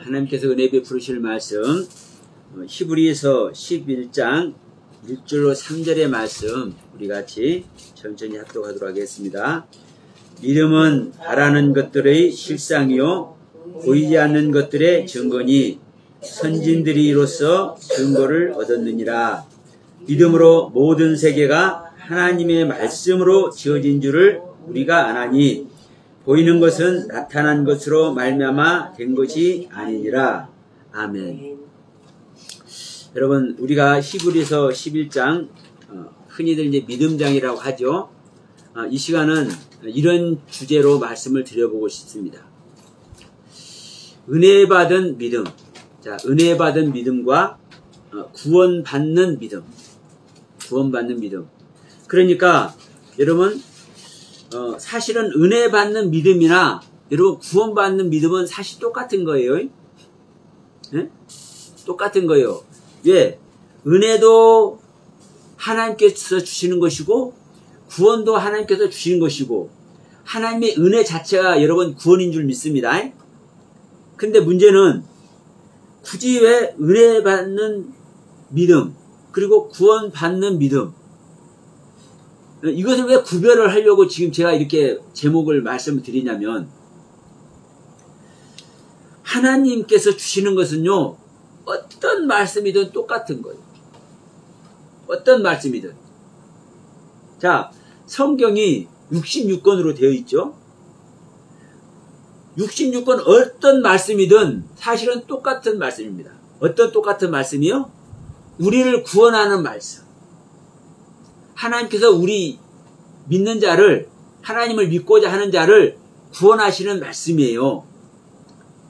하나님께서 은혜 베푸실 말씀 히브리서 11장 1절로 3절의 말씀 우리 같이 천천히 합독하도록 하겠습니다. 믿음은 바라는 것들의 실상이요 보이지 않는 것들의 증거니 선진들이 이로써 증거를 얻었느니라. 믿음으로 모든 세계가 하나님의 말씀으로 지어진 줄을 우리가 아나니 보이는 것은 나타난 것으로 말미암아 된 것이 아니니라. 아멘. 여러분, 우리가 히브리서 11장 흔히들 이제 믿음장이라고 하죠. 이 시간은 이런 주제로 말씀을 드려보고 싶습니다. 은혜 받은 믿음. 자, 은혜 받은 믿음과 구원받는 믿음. 구원받는 믿음. 그러니까 여러분, 사실은 은혜 받는 믿음이나 여러분 구원받는 믿음은 사실 똑같은 거예요. 네? 똑같은 거예요. 왜? 은혜도 하나님께서 주시는 것이고 구원도 하나님께서 주시는 것이고 하나님의 은혜 자체가 여러분 구원인 줄 믿습니다. 근데 문제는 굳이 왜 은혜 받는 믿음 그리고 구원받는 믿음 이것을 왜 구별을 하려고 지금 제가 이렇게 제목을 말씀을 드리냐면 하나님께서 주시는 것은요 어떤 말씀이든 똑같은 거예요. 어떤 말씀이든. 자, 성경이 66권으로 되어 있죠. 66권 어떤 말씀이든 사실은 똑같은 말씀입니다. 어떤 똑같은 말씀이요? 우리를 구원하는 말씀. 하나님께서 우리 믿는 자를 하나님을 믿고자 하는 자를 구원하시는 말씀이에요.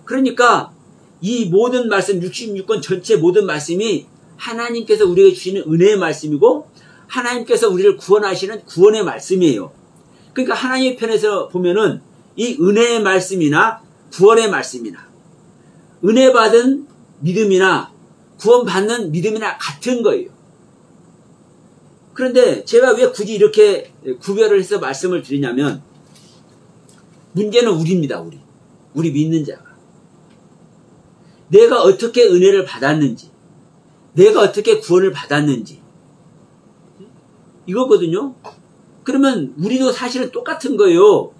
그러니까 이 모든 말씀 66권 전체 모든 말씀이 하나님께서 우리에게 주시는 은혜의 말씀이고 하나님께서 우리를 구원하시는 구원의 말씀이에요. 그러니까 하나님의 편에서 보면은 이 은혜의 말씀이나 구원의 말씀이나 은혜 받은 믿음이나 구원받는 믿음이나 같은 거예요. 그런데 제가 왜 굳이 이렇게 구별을 해서 말씀을 드리냐면 문제는 우리입니다. 우리 믿는 자가. 내가 어떻게 은혜를 받았는지 내가 어떻게 구원을 받았는지 이거거든요. 그러면 우리도 사실은 똑같은 거예요.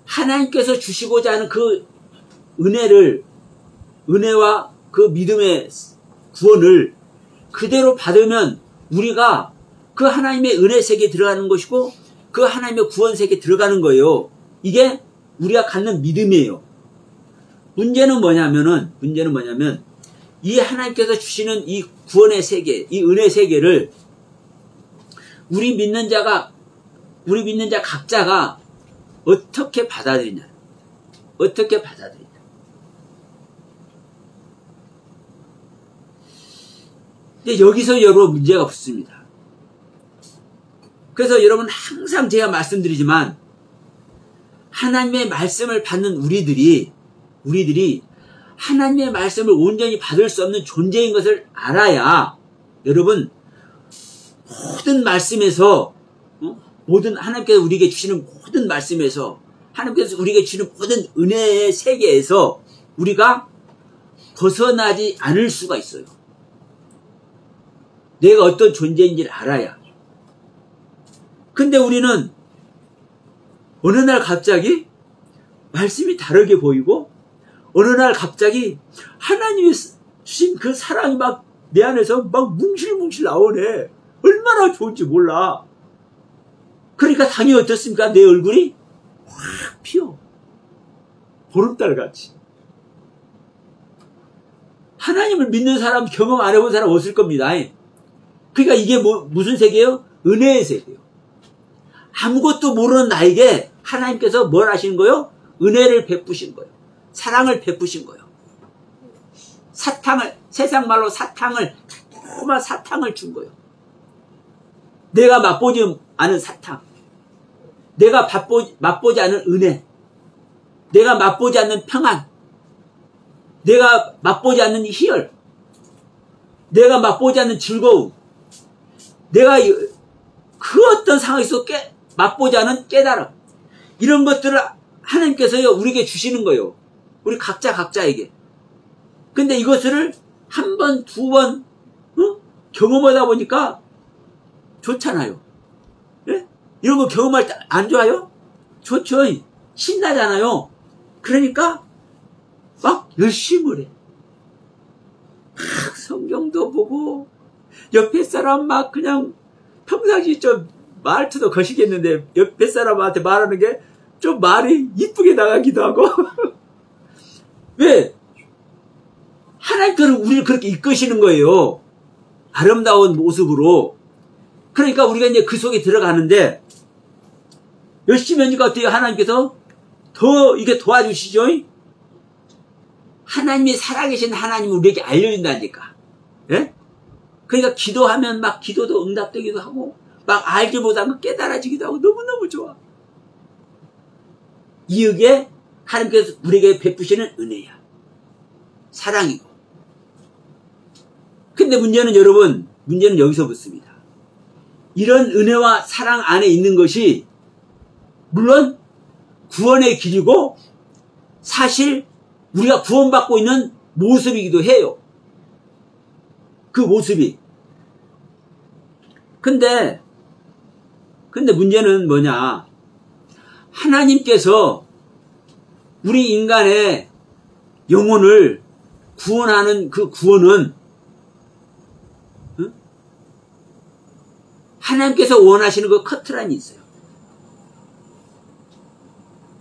하나님께서 주시고자 하는 그 은혜와 그 믿음의 구원을 그대로 받으면 우리가 그 하나님의 은혜 세계에 들어가는 것이고 그 하나님의 구원 세계에 들어가는 거예요. 이게 우리가 갖는 믿음이에요. 문제는 뭐냐면 이 하나님께서 주시는 이 구원의 세계, 이 은혜 세계를 우리 믿는 자 각자가 어떻게 받아들이냐. 어떻게 받아들이냐. 근데 여기서 여러 문제가 붙습니다. 그래서 여러분 항상 제가 말씀드리지만 하나님의 말씀을 받는 우리들이 하나님의 말씀을 온전히 받을 수 없는 존재인 것을 알아야 여러분 모든 말씀에서 모든 하나님께서 우리에게 주시는 모든 말씀에서 하나님께서 우리에게 주시는 모든 은혜의 세계에서 우리가 벗어나지 않을 수가 있어요. 내가 어떤 존재인지를 알아야. 근데 우리는 어느 날 갑자기 말씀이 다르게 보이고 어느 날 갑자기 하나님이 주신 그 사랑이 막 내 안에서 막 뭉실뭉실 나오네. 얼마나 좋은지 몰라. 그러니까 당연히 어떻습니까? 내 얼굴이 확 피어. 보름달같이. 하나님을 믿는 사람, 경험 안 해본 사람 없을 겁니다. 그러니까 이게 무슨 세계예요? 은혜의 세계예요. 아무것도 모르는 나에게 하나님께서 뭘 하시는 거예요? 은혜를 베푸신 거예요. 사랑을 베푸신 거예요. 세상 말로 사탕을 준 거예요. 내가 맛보지 않은 사탕. 내가 맛보지 않은 은혜. 내가 맛보지 않는 평안. 내가 맛보지 않는 희열. 내가 맛보지 않는 즐거움. 내가 그 어떤 상황에서 맛보지 않은 깨달음. 이런 것들을 하나님께서요 우리에게 주시는 거예요. 우리 각자에게. 근데 이것을 한 번, 두 번, 경험하다 보니까 좋잖아요. 예? 이런 거 경험할 때 안 좋아요? 좋죠. 신나잖아요. 그러니까 막 열심히 해. 막 성경도 보고 옆에 사람 막 그냥 평상시 좀 말투도 거시겠는데 옆에 사람한테 말하는 게 좀 말이 이쁘게 나가기도 하고 왜? 하나님께서 우리를 그렇게 이끄시는 거예요. 아름다운 모습으로. 그러니까 우리가 이제 그 속에 들어가는데 열심히 하니까 어때요? 하나님께서 더 이게 도와주시죠? 하나님이 살아계신 하나님을 우리에게 알려준다니까. 예? 그러니까 기도하면 막 기도도 응답되기도 하고 막 알지 못한 거 깨달아지기도 하고 너무너무 좋아. 이게 하나님께서 우리에게 베푸시는 은혜야. 사랑이고. 근데 문제는 여러분, 문제는 여기서 붙습니다. 이런 은혜와 사랑 안에 있는 것이 물론 구원의 길이고 사실 우리가 구원받고 있는 모습이기도 해요. 그 모습이. 근데 문제는 뭐냐. 하나님께서 우리 인간의 영혼을 구원하는 그 구원은 하나님께서 원하시는 그 커트라인이 있어요.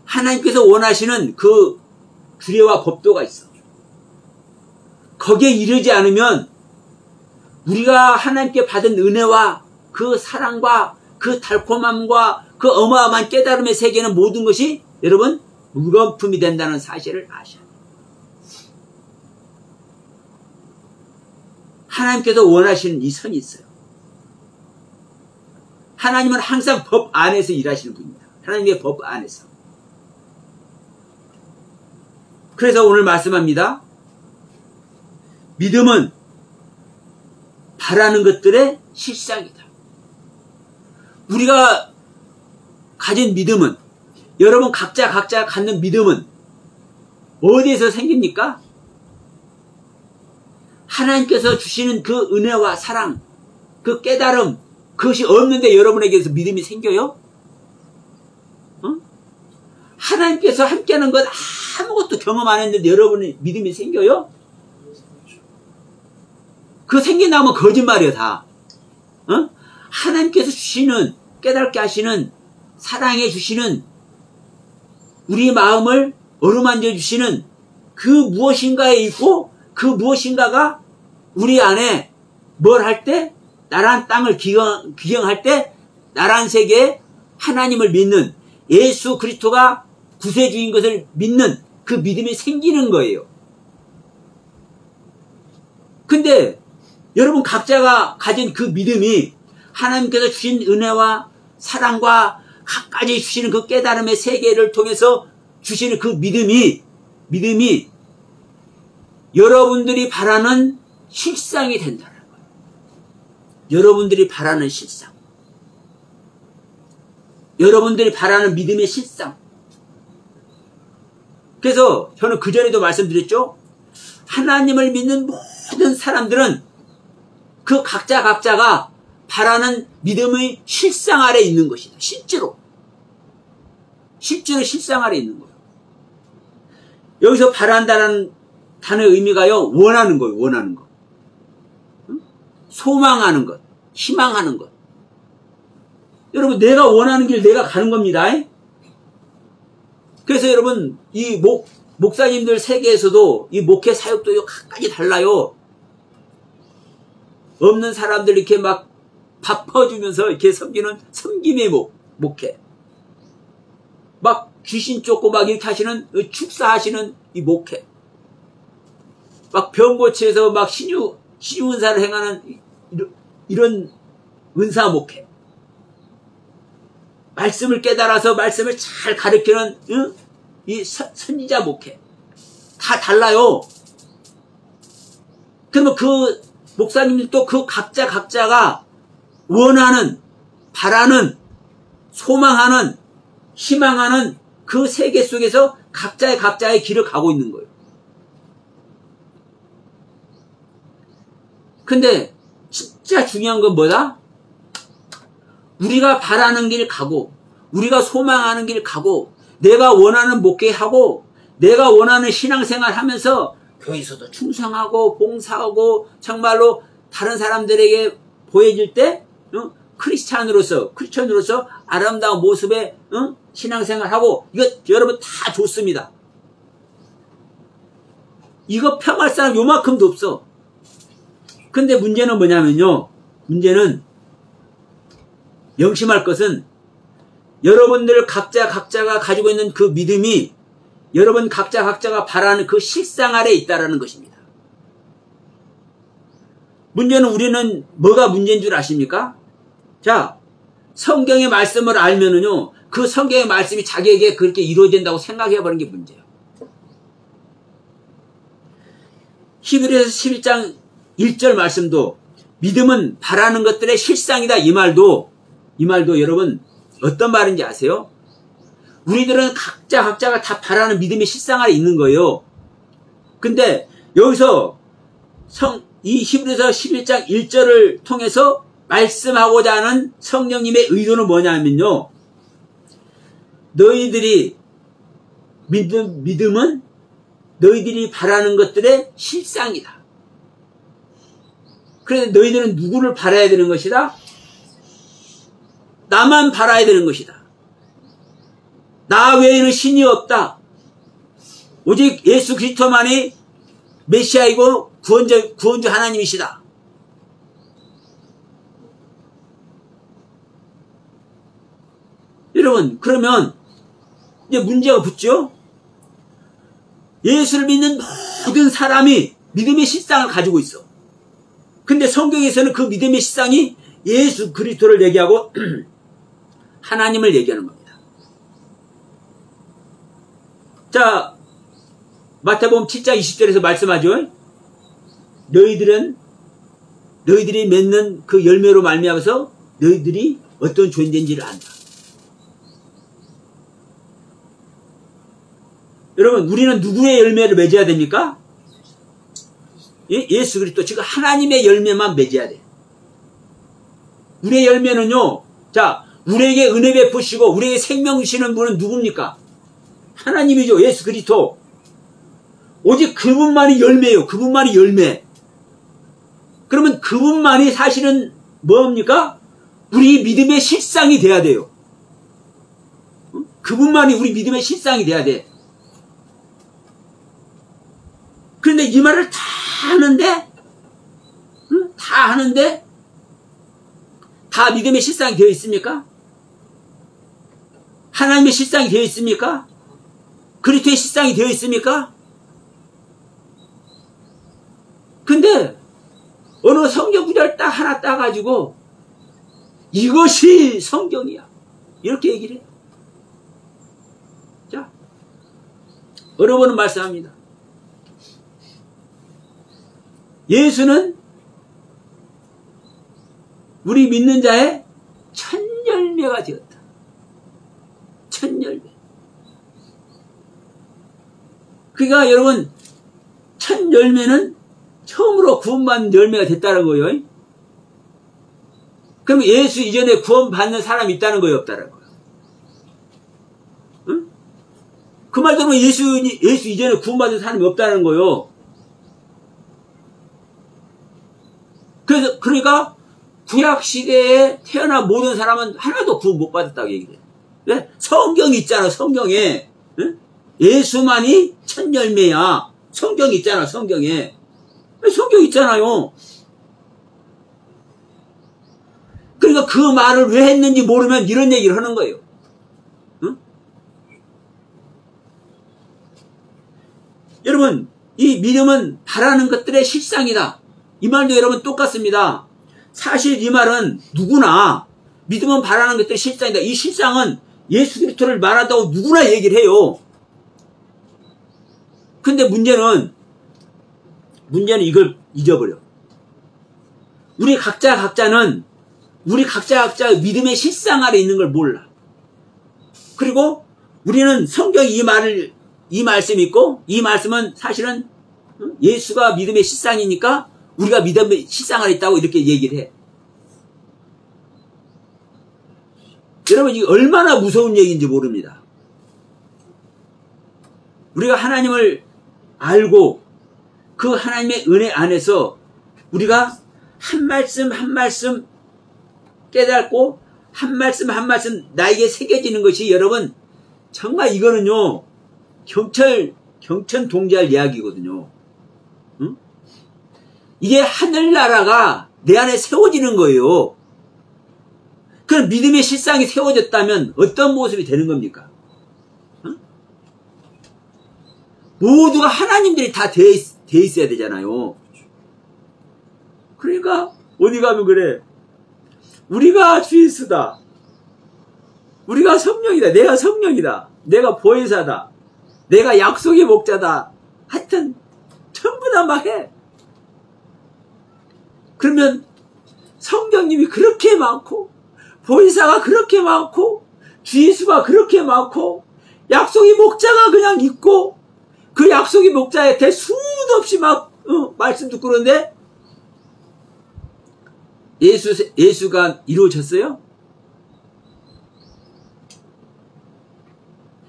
하나님께서 원하시는 그 규례와 법도가 있어. 거기에 이르지 않으면 우리가 하나님께 받은 은혜와 그 사랑과 그 달콤함과 그 어마어마한 깨달음의 세계는 모든 것이 여러분 물거품이 된다는 사실을 아셔야 돼요. 하나님께서 원하시는 이 선이 있어요. 하나님은 항상 법 안에서 일하시는 분입니다. 하나님의 법 안에서. 그래서 오늘 말씀합니다. 믿음은 바라는 것들의 실상이다. 우리가 가진 믿음은, 여러분 각자 갖는 믿음은 어디에서 생깁니까? 하나님께서 주시는 그 은혜와 사랑, 그 깨달음, 그것이 없는데 여러분에게서 믿음이 생겨요? 하나님께서 함께하는 것 아무것도 경험 안 했는데 여러분의 믿음이 생겨요? 그거 생긴다면 거짓말이에요, 다. 하나님께서 주시는, 깨닫게 하시는, 사랑해 주시는, 우리 마음을 어루만져 주시는 그 무엇인가에 있고, 그 무엇인가가 우리 안에 뭘 할 때, 나란 땅을 기경할 때, 나란 세계에 하나님을 믿는, 예수 그리스도가 구세주인 것을 믿는 그 믿음이 생기는 거예요. 근데 여러분 각자가 가진 그 믿음이 하나님께서 주신 은혜와 사랑과 각가지 주시는 그 깨달음의 세계를 통해서 주시는 그 믿음이 여러분들이 바라는 실상이 된다는 거예요. 여러분들이 바라는 실상. 여러분들이 바라는 믿음의 실상. 그래서 저는 그전에도 말씀드렸죠. 하나님을 믿는 모든 사람들은 그 각자가 바라는 믿음의 실상 아래 있는 것이다. 실제로 실상 아래 있는 거예요. 여기서 바란다는 단어의 의미가요. 원하는 거예요. 원하는 거. 소망하는 것. 희망하는 것. 여러분 내가 원하는 길 내가 가는 겁니다. 그래서 여러분 이 목사님들 세계에서도 이 목회 사역도 각가지 달라요. 없는 사람들 이렇게 막 밥 퍼주면서 이렇게 섬기는 섬김의 목회. 막 귀신 쫓고 막 이렇게 하시는 축사하시는 이 목회. 막 병 고치에서 막 신유 은사를 행하는 이런 은사 목회. 말씀을 깨달아서 말씀을 잘 가르치는 이 선지자 목회. 다 달라요. 그러면 그 목사님들도 그 각자가 원하는, 바라는, 소망하는, 희망하는 그 세계 속에서 각자의 길을 가고 있는 거예요. 근데 진짜 중요한 건 뭐다? 우리가 바라는 길 가고 우리가 소망하는 길 가고 내가 원하는 목회하고 내가 원하는 신앙생활 하면서 교회에서도 충성하고 봉사하고 정말로 다른 사람들에게 보여질 때 크리스찬으로서 아름다운 모습의 신앙생활하고 이거 여러분 다 좋습니다. 이거 평할 사람 요만큼도 없어. 근데 문제는 뭐냐면요. 문제는 명심할 것은 여러분들 각자가 가지고 있는 그 믿음이 여러분 각자가 바라는 그 실상 아래에 있다는 것입니다. 문제는 우리는 뭐가 문제인 줄 아십니까? 자, 성경의 말씀을 알면은요, 그 성경의 말씀이 자기에게 그렇게 이루어진다고 생각해버리는 게 문제예요. 히브리서 11장 1절 말씀도 믿음은 바라는 것들의 실상이다. 이 말도 여러분 어떤 말인지 아세요? 우리들은 각자가 다 바라는 믿음의 실상 아래 있는 거예요. 근데 여기서 이 히브리서 11장 1절을 통해서 말씀하고자 하는 성령님의 의도는 뭐냐면요. 너희들이 믿음은 너희들이 바라는 것들의 실상이다. 그래서 너희들은 누구를 바라야 되는 것이다? 나만 바라야 되는 것이다. 나 외에는 신이 없다. 오직 예수 그리스도만이 메시아이고 구원주 하나님이시다. 여러분, 그러면 이제 문제가 붙죠? 예수를 믿는 모든 사람이 믿음의 실상을 가지고 있어. 근데 성경에서는 그 믿음의 실상이 예수 그리스도를 얘기하고 하나님을 얘기하는 겁니다. 자, 마태복음 7장 20절에서 말씀하죠. 너희들이 맺는 그 열매로 말미암아서 너희들이 어떤 존재인지를 안다. 여러분, 우리는 누구의 열매를 맺어야 됩니까? 예수 그리스도, 즉 하나님의 열매만 맺어야 돼. 우리의 열매는요, 자, 우리에게 은혜 베푸시고 우리에게 생명 주시는 분은 누굽니까? 하나님이죠. 예수 그리스도. 오직 그분만이 열매예요. 그분만이 열매. 그러면 그분만이 사실은 뭡니까? 우리 믿음의 실상이 돼야 돼요. 그분만이 우리 믿음의 실상이 돼야 돼. 그런데 이 말을 다 하는데 다 믿음의 실상이 되어 있습니까? 하나님의 실상이 되어 있습니까? 그리스도의 실상이 되어 있습니까? 근데 어느 성경 구절 딱 하나 따가지고 이것이 성경이야 이렇게 얘기를 해요. 자, 어느 분은 말씀합니다. 예수는 우리 믿는 자의 첫 열매가 되었다. 첫 열매. 그러니까 여러분, 첫 열매는 처음으로 구원받는 열매가 됐다는 거예요. 그럼 예수 이전에 구원받는 사람이 있다는 거예요, 없다는 거예요? 응? 그 말 들으면 예수 이전에 구원받는 사람이 없다는 거예요. 그러니까 구약 시대에 태어난 모든 사람은 하나도 구원 못 받았다고 얘기를 해요. 왜? 성경이 있잖아, 성경에. 응? 예수만이 첫 열매야. 성경이 있잖아, 성경에. 성경 있잖아요. 그러니까 그 말을 왜 했는지 모르면 이런 얘기를 하는 거예요. 응? 여러분, 이 믿음은 바라는 것들의 실상이다. 이 말도 여러분 똑같습니다. 사실 이 말은 누구나 믿음은 바라는 것들의 실상이다. 이 실상은 예수 그리스도를 말한다고 누구나 얘기를 해요. 근데 문제는 이걸 잊어버려. 우리 각자의 믿음의 실상 아래 있는 걸 몰라. 그리고 우리는 성경에 이 말씀이 있고, 이 말씀은 사실은 예수가 믿음의 실상이니까 우리가 믿음의 실상을 있다고 이렇게 얘기를 해. 여러분, 이게 얼마나 무서운 얘기인지 모릅니다. 우리가 하나님을 알고 그 하나님의 은혜 안에서 우리가 한 말씀 한 말씀 깨닫고 한 말씀 한 말씀 나에게 새겨지는 것이 여러분 정말 이거는요 경천 동지할 이야기거든요. 응? 이게 하늘나라가 내 안에 세워지는 거예요. 그럼 믿음의 실상이 세워졌다면 어떤 모습이 되는 겁니까? 응? 모두가 하나님들이 다 돼 있어야 되잖아요. 그러니까 어디 가면 그래. 우리가 주 예수다. 우리가 성령이다. 내가 성령이다. 내가 보혜사다. 내가 약속의 목자다. 하여튼 전부 다 막 해. 그러면 성령님이 그렇게 많고 보혜사가 그렇게 많고 주 예수가 그렇게 많고 약속의 목자가 그냥 있고 그 약속의 목자한테 수도 없이 막 말씀 듣고 그러는데 예수가 이루어졌어요?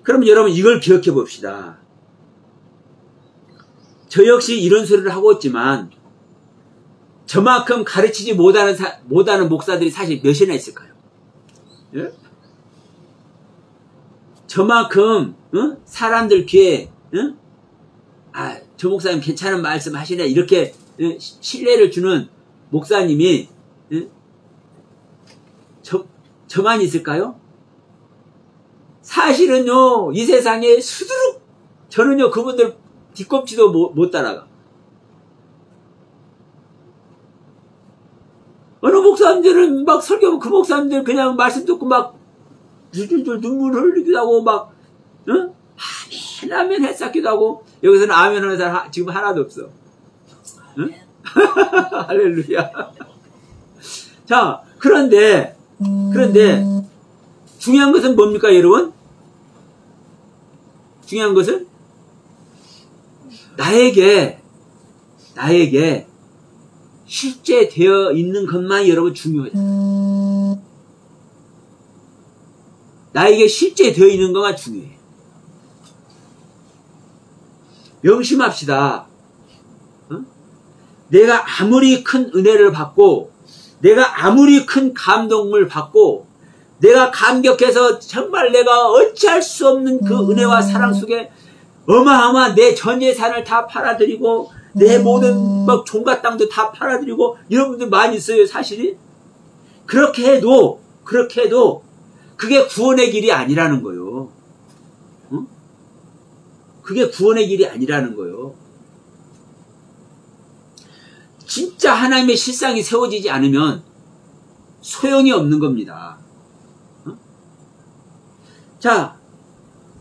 그럼 여러분 이걸 기억해 봅시다. 저 역시 이런 소리를 하고 있지만 저만큼 가르치지 못하는 목사들이 사실 몇이나 있을까요? 예? 저만큼 사람들 귀에 저 목사님 괜찮은 말씀 하시네 이렇게 신뢰를 주는 목사님이 저만 있을까요? 사실은요 이 세상에 수두룩 저는요 그분들 뒤꼽지도 못 따라가. 어느 목사님들은 막 설교하면 그 목사님들 그냥 말씀 듣고 막 줄줄줄 눈물 흘리기도 하고 막 아멘 했었기도 하고 여기서는 아멘 하는 사람 지금 하나도 없어. 응? 할렐루야. 자 그런데 중요한 것은 뭡니까 여러분? 중요한 것은 나에게 실제 되어 있는 것만이 여러분 중요해요. 나에게 실제 되어 있는 것만 중요해요. 명심합시다. 내가 아무리 큰 은혜를 받고 내가 아무리 큰 감동을 받고 내가 감격해서 정말 내가 어찌할 수 없는 그 은혜와 사랑 속에 어마어마한 내 전 재산을 다 팔아드리고 내 모든 막 종갓 땅도 다 팔아드리고 이런 분들 많이 있어요 사실이. 그렇게 해도 그게 구원의 길이 아니라는 거예요. 응? 그게 구원의 길이 아니라는 거예요. 진짜 하나님의 실상이 세워지지 않으면 소용이 없는 겁니다. 자,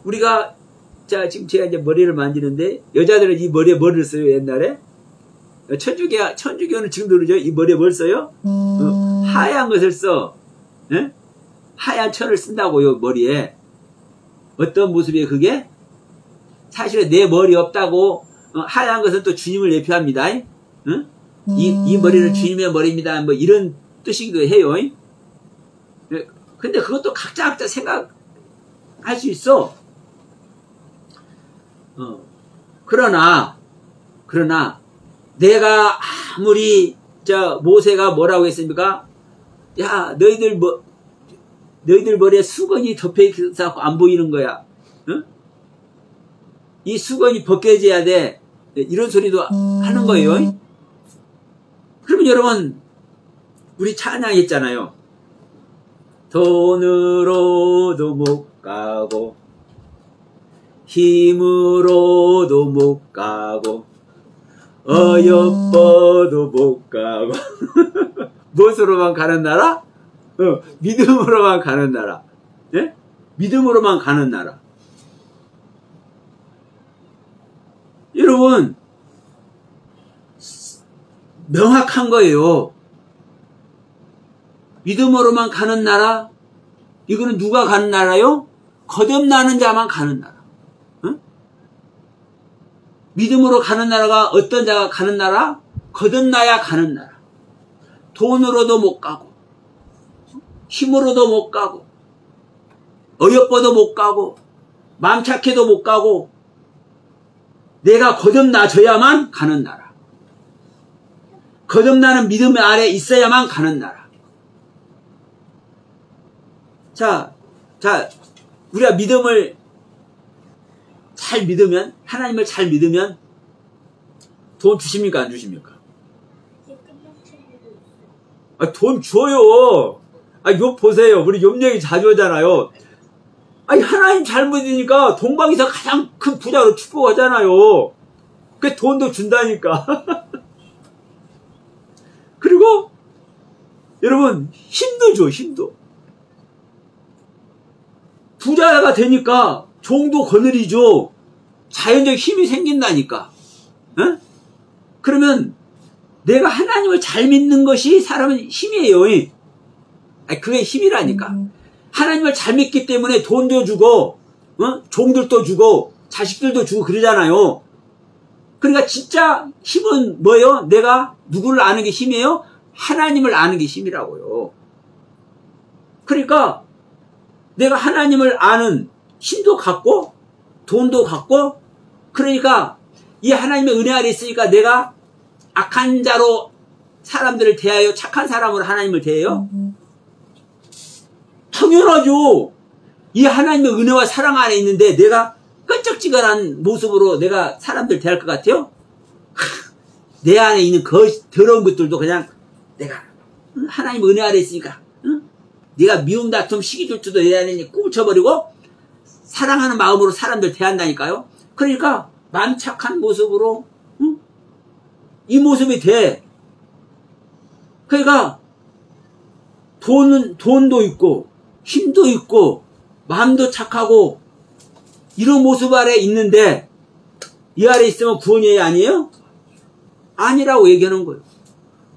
우리가 지금 제가 이제 머리를 만지는데 여자들은 이 머리에 뭐를 써요 옛날에? 천주교는 지금도 그러죠. 이 머리에 뭘 써요? 하얀 것을 써. 네? 하얀 천을 쓴다고요 머리에. 어떤 모습이에요 그게? 사실은 내 머리 없다고 하얀 것은 또 주님을 예표합니다. 응? 이 머리는 주님의 머리입니다. 뭐 이런 뜻이기도 해요. 근데 그것도 각자 생각할 수 있어. 그러나 내가 아무리 모세가 뭐라고 했습니까? 야 너희들 머리에 수건이 덮여있어 안 보이는 거야. 응? 이 수건이 벗겨져야 돼. 이런 소리도 하는 거예요. 그러면 여러분 우리 찬양했잖아요. 돈으로도 못 가고 힘으로도 못 가고 어여뻐도 못 가고 무엇으로만 가는 나라? 믿음으로만 가는 나라. 예? 믿음으로만 가는 나라. 여러분 명확한 거예요. 믿음으로만 가는 나라. 이거는 누가 가는 나라요? 거듭나는 자만 가는 나라. 응? 믿음으로 가는 나라가 어떤 자가 가는 나라? 거듭나야 가는 나라. 돈으로도 못 가고, 힘으로도 못 가고, 어여뻐도 못 가고, 마음 착해도 못 가고, 내가 거듭나져야만 가는 나라. 거듭나는 믿음 아래 있어야만 가는 나라. 자, 우리가 믿음을 잘 믿으면, 하나님을 잘 믿으면 돈 주십니까? 안 주십니까? 돈 줘요. 욥 보세요. 우리 욥 얘기 자주 하잖아요. 하나님 잘 믿으니까 동방에서 가장 큰 부자로 축복하잖아요. 그 돈도 준다니까. 그리고 여러분 힘도 줘, 힘도. 부자가 되니까 종도 거느리죠. 자연적 힘이 생긴다니까. 어? 그러면 내가 하나님을 잘 믿는 것이 사람은 힘이에요. 그게 힘이라니까. 하나님을 잘 믿기 때문에 돈도 주고, 종들도 주고, 자식들도 주고 그러잖아요. 그러니까 진짜 힘은 뭐예요? 내가 누구를 아는 게 힘이에요? 하나님을 아는 게 힘이라고요. 그러니까 내가 하나님을 아는 힘도 갖고, 돈도 갖고, 그러니까 이 하나님의 은혜 아래 있으니까 내가 악한 자로 사람들을 대하여 착한 사람으로 하나님을 대해요? 당연하죠. 이 하나님의 은혜와 사랑 안에 있는데 내가 끈적지근한 모습으로 내가 사람들 대할 것 같아요? 내 안에 있는 더러운 것들도 그냥 내가 하나님 은혜 아래 있으니까 네가 미움 다툼 시기 질투도 내 안에 꾸쳐버리고 사랑하는 마음으로 사람들 대한다니까요. 그러니까 마음 착한 모습으로 이 모습이 돼. 그러니까 돈도 있고 힘도 있고 마음도 착하고 이런 모습 아래 있는데 이 아래 있으면 구원이 아니에요? 아니라고 얘기하는 거예요.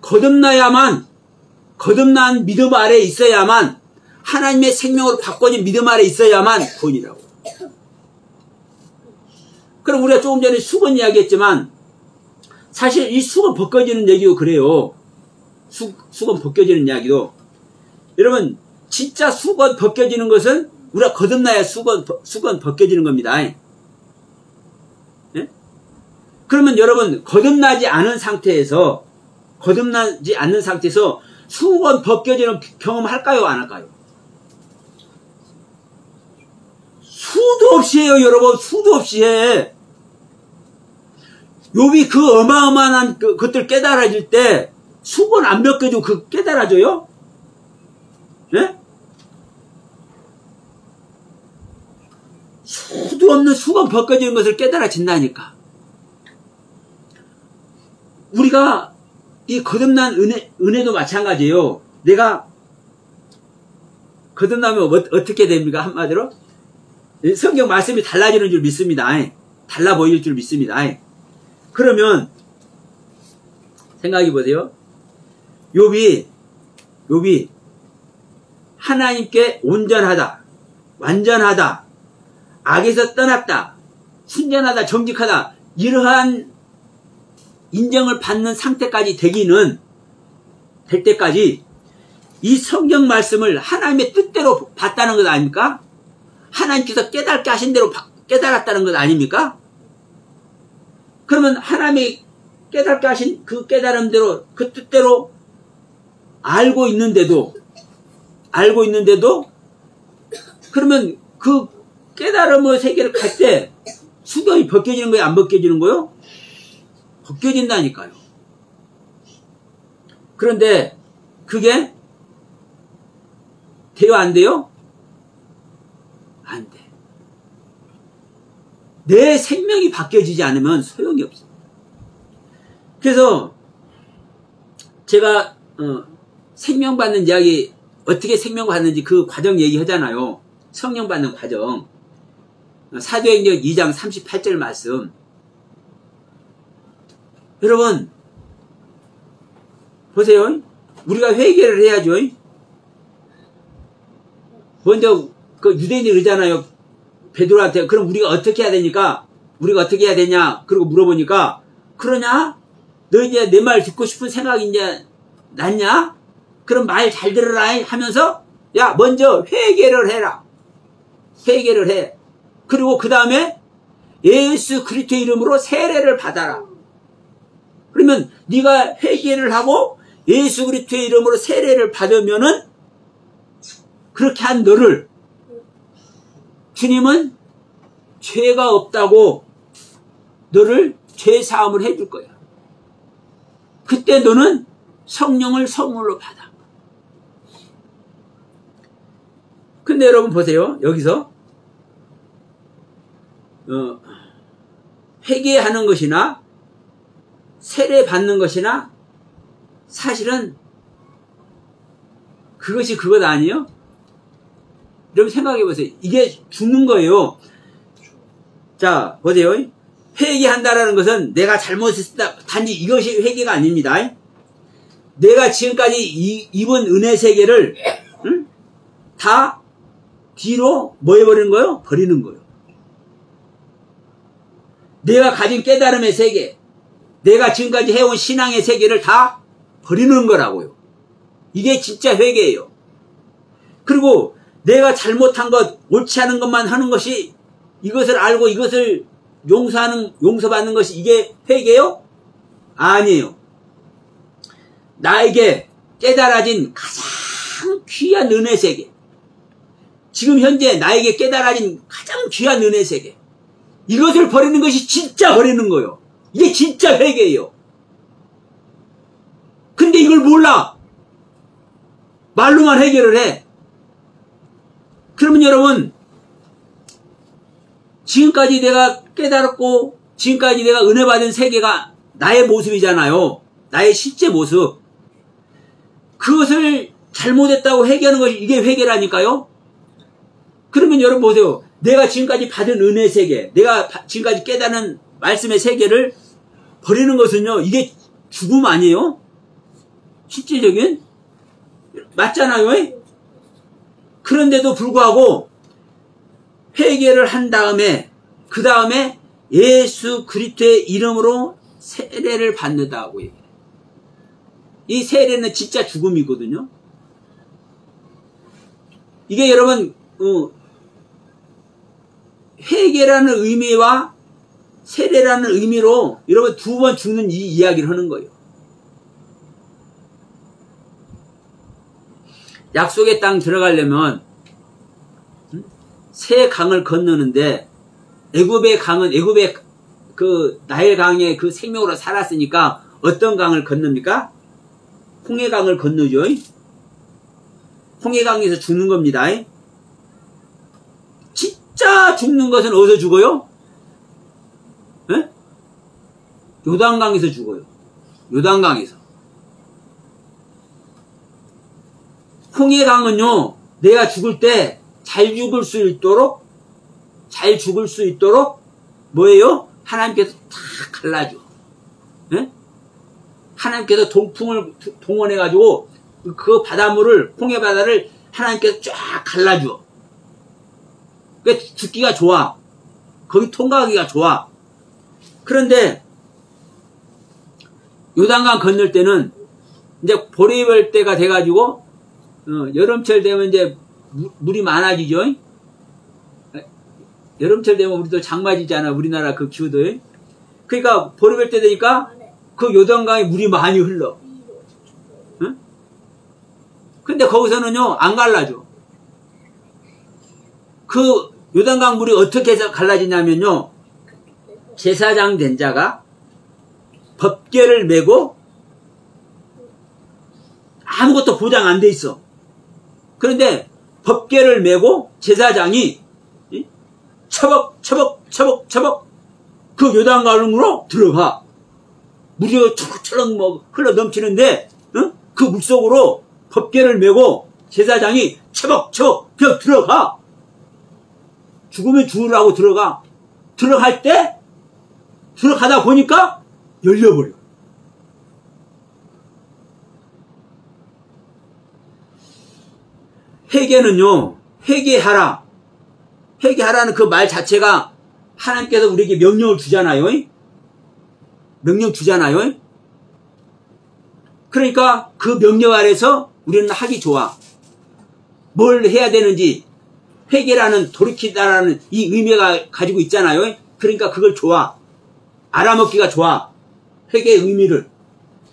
거듭나야만, 거듭난 믿음 아래 있어야만, 하나님의 생명으로 바꿔진 믿음 아래 있어야만 구원이라고. 그럼 우리가 조금 전에 수건 이야기했지만 사실 이 수건 벗겨지는 얘기도 그래요. 수건 벗겨지는 이야기도. 여러분 진짜 수건 벗겨지는 것은 우리가 거듭나야 수건 벗겨지는 겁니다. 예? 그러면 여러분 거듭나지 않은 상태에서 수건 벗겨지는 경험 할까요? 안 할까요? 수도 없이 해요, 여러분. 수도 없이 해. 욥이 그 어마어마한 것들 깨달아질 때 수건 안 벗겨지고 그 깨달아져요? 예? 수도 없는 수건 벗겨지는 것을 깨달아진다니까. 우리가 이 거듭난 은혜도 마찬가지예요. 내가 거듭나면 어떻게 됩니까? 한마디로 성경 말씀이 달라지는 줄 믿습니다. 달라 보일 줄 믿습니다. 그러면 생각해 보세요. 욥이 하나님께 온전하다, 완전하다, 악에서 떠났다, 순전하다, 정직하다 이러한 인정을 받는 상태까지 될 때까지 이 성경 말씀을 하나님의 뜻대로 봤다는 것 아닙니까? 하나님께서 깨닫게 하신 대로 깨달았다는 것 아닙니까? 그러면 하나님이 깨닫게 하신 그 깨달음대로 그 뜻대로 알고 있는데도 그러면 그 깨달음의 세계를 갈 때 수건이 벗겨지는 거예요? 안 벗겨지는 거예요? 벗겨진다니까요. 그런데 그게 돼요? 안 돼요? 안 돼. 내 생명이 바뀌어지지 않으면 소용이 없어요. 그래서 제가 생명 받는 이야기, 어떻게 생명 받는지 그 과정 얘기하잖아요. 성령 받는 과정. 사도행전 2장 38절 말씀. 여러분 보세요. 우리가 회개를 해야죠. 먼저 그 유대인이 그러잖아요. 베드로한테 그럼 우리가 어떻게 해야 되냐? 그리고 물어보니까 그러냐? 너 이제 내 말 듣고 싶은 생각이 이제 났냐? 그럼 말 잘 들으라 하면서 야 먼저 회개를 해라. 회개를 해. 그리고 그 다음에 예수 그리스도의 이름으로 세례를 받아라. 그러면 네가 회개를 하고 예수 그리스도의 이름으로 세례를 받으면은 그렇게 한 너를 주님은 죄가 없다고 너를 죄 사함을 해줄 거야. 그때 너는 성령을 선물로 받아. 근데 여러분 보세요. 여기서 회개하는 것이나 세례 받는 것이나 사실은 그것이 그것 아니에요? 여러분 생각해 보세요. 이게 죽는 거예요. 자, 보세요. 회개한다라는 것은 내가 잘못했다. 단지 이것이 회개가 아닙니다. 내가 지금까지 입은 은혜 세계를 다 뒤로 뭐 해버리는 거예요? 버리는 거예요. 내가 가진 깨달음의 세계, 내가 지금까지 해온 신앙의 세계를 다 버리는 거라고요. 이게 진짜 회개예요. 그리고 내가 잘못한 것, 옳지 않은 것만 하는 것이 이것을 알고 이것을 용서받는 것이 이게 회개요? 아니에요. 나에게 깨달아진 가장 귀한 은혜 세계, 지금 현재 나에게 깨달아진 가장 귀한 은혜 세계, 이것을 버리는 것이 진짜 버리는 거예요. 이게 진짜 회개예요. 근데 이걸 몰라. 말로만 해결을 해. 그러면 여러분, 지금까지 내가 깨달았고 지금까지 내가 은혜 받은 세계가 나의 모습이잖아요. 나의 실제 모습. 그것을 잘못했다고 회개하는 것이 이게 회개라니까요. 그러면 여러분 보세요. 내가 지금까지 받은 은혜 세계, 내가 지금까지 깨닫는 말씀의 세계를 버리는 것은요, 이게 죽음 아니에요? 실질적인? 맞잖아요. 그런데도 불구하고 회개를 한 다음에 그 다음에 예수 그리스도의 이름으로 세례를 받는다고 얘기해요. 이 세례는 진짜 죽음이거든요. 이게 여러분 회개라는 의미와 세례라는 의미로 여러분 두 번 죽는 이 이야기를 하는 거예요. 약속의 땅 들어가려면 세 강을 건너는데 애굽의 강은 애굽의 그 나일 강의 그 생명으로 살았으니까 어떤 강을 건넙니까? 홍해강을 건너죠. 홍해강에서 죽는 겁니다. 진짜 죽는 것은 어디서 죽어요? 에? 요단강에서 죽어요. 요단강에서. 홍해강은요, 내가 죽을 때 잘 죽을 수 있도록 뭐예요? 하나님께서 다 갈라줘. 에? 하나님께서 동풍을 동원해가지고 그 바닷물을, 홍해바다를 하나님께서 쫙 갈라줘. 그러니까 죽기가 좋아. 거기 통과하기가 좋아. 그런데 요단강 건널 때는 이제 보리 입을 때가 돼가지고 여름철 되면 이제 물이 많아지죠. 여름철 되면 우리도 장마지잖아. 우리나라 그 기후도. 그러니까 보리 입을 때 되니까 그 요단강에 물이 많이 흘러. 응? 근데 거기서는요 안 갈라져. 그 요단강 물이 어떻게 해서 갈라지냐면요, 제사장 된 자가 법궤를 메고 아무것도 보장 안 돼 있어. 그런데 법궤를 메고 제사장이 처벅 그 요단강으로 들어가. 물이 철렁철렁 뭐 흘러 넘치는데 그 물속으로 법궤를 메고 제사장이 처벅 그냥 들어가. 죽으면 죽으라고 들어가. 들어갈 때 들어가다 보니까 열려버려. 회개는요, 회개하라. 회개하라는 그 말 자체가 하나님께서 우리에게 명령을 주잖아요. 명령 주잖아요. 그러니까 그 명령 아래서 우리는 하기 좋아. 뭘 해야 되는지 회개라는 돌이키다라는 이 의미가 가지고 있잖아요. 그러니까 그걸 좋아. 알아먹기가 좋아. 회개의 의미를.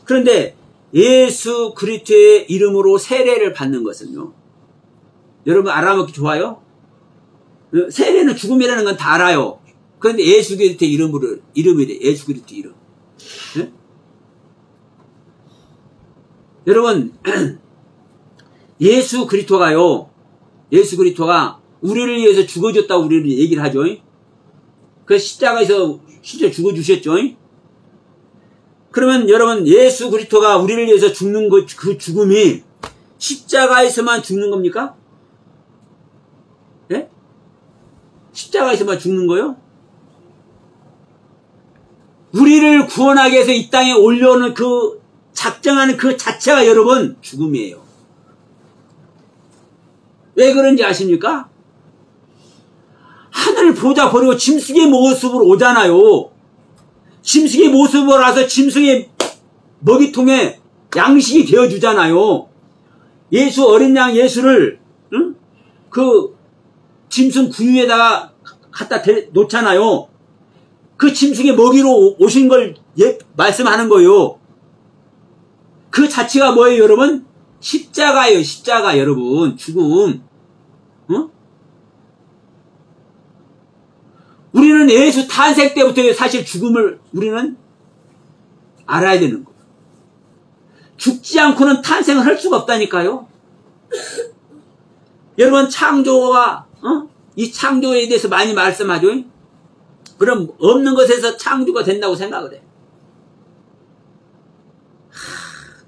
그런데 예수 그리스도의 이름으로 세례를 받는 것은요. 여러분 알아먹기 좋아요? 세례는 죽음이라는 건 다 알아요. 그런데 예수 그리스도의 이름이래. 예수 그리스도 이름. 네? 여러분 예수 그리스도가요. 예수 그리스도가 우리를 위해서 죽어줬다고 우리를 얘기를 하죠. 그 십자가에서 실제 죽어주셨죠. 그러면 여러분 예수 그리스도가 우리를 위해서 죽는 그 죽음이 십자가에서만 죽는 겁니까? 예? 십자가에서만 죽는 거요? 우리를 구원하기 위해서 이 땅에 올려오는 그 작정하는 그 자체가 여러분 죽음이에요. 왜 그런지 아십니까? 하늘 보자 버리고 짐승의 모습으로 오잖아요. 짐승의 모습으로 와서 짐승의 먹이통에 양식이 되어주잖아요. 예수 어린 양 예수를 응? 그 짐승 구유에다가 갖다 놓잖아요. 그 짐승의 먹이로 오신 걸 말씀하는 거예요. 그 자체가 뭐예요 여러분? 십자가예요. 십자가 여러분. 죽음. 응? 우리는 예수 탄생 때부터 사실 죽음을 우리는 알아야 되는 거예요. 죽지 않고는 탄생을 할 수가 없다니까요. 여러분 창조가 이 창조에 대해서 많이 말씀하죠. 그럼 없는 것에서 창조가 된다고 생각을 해.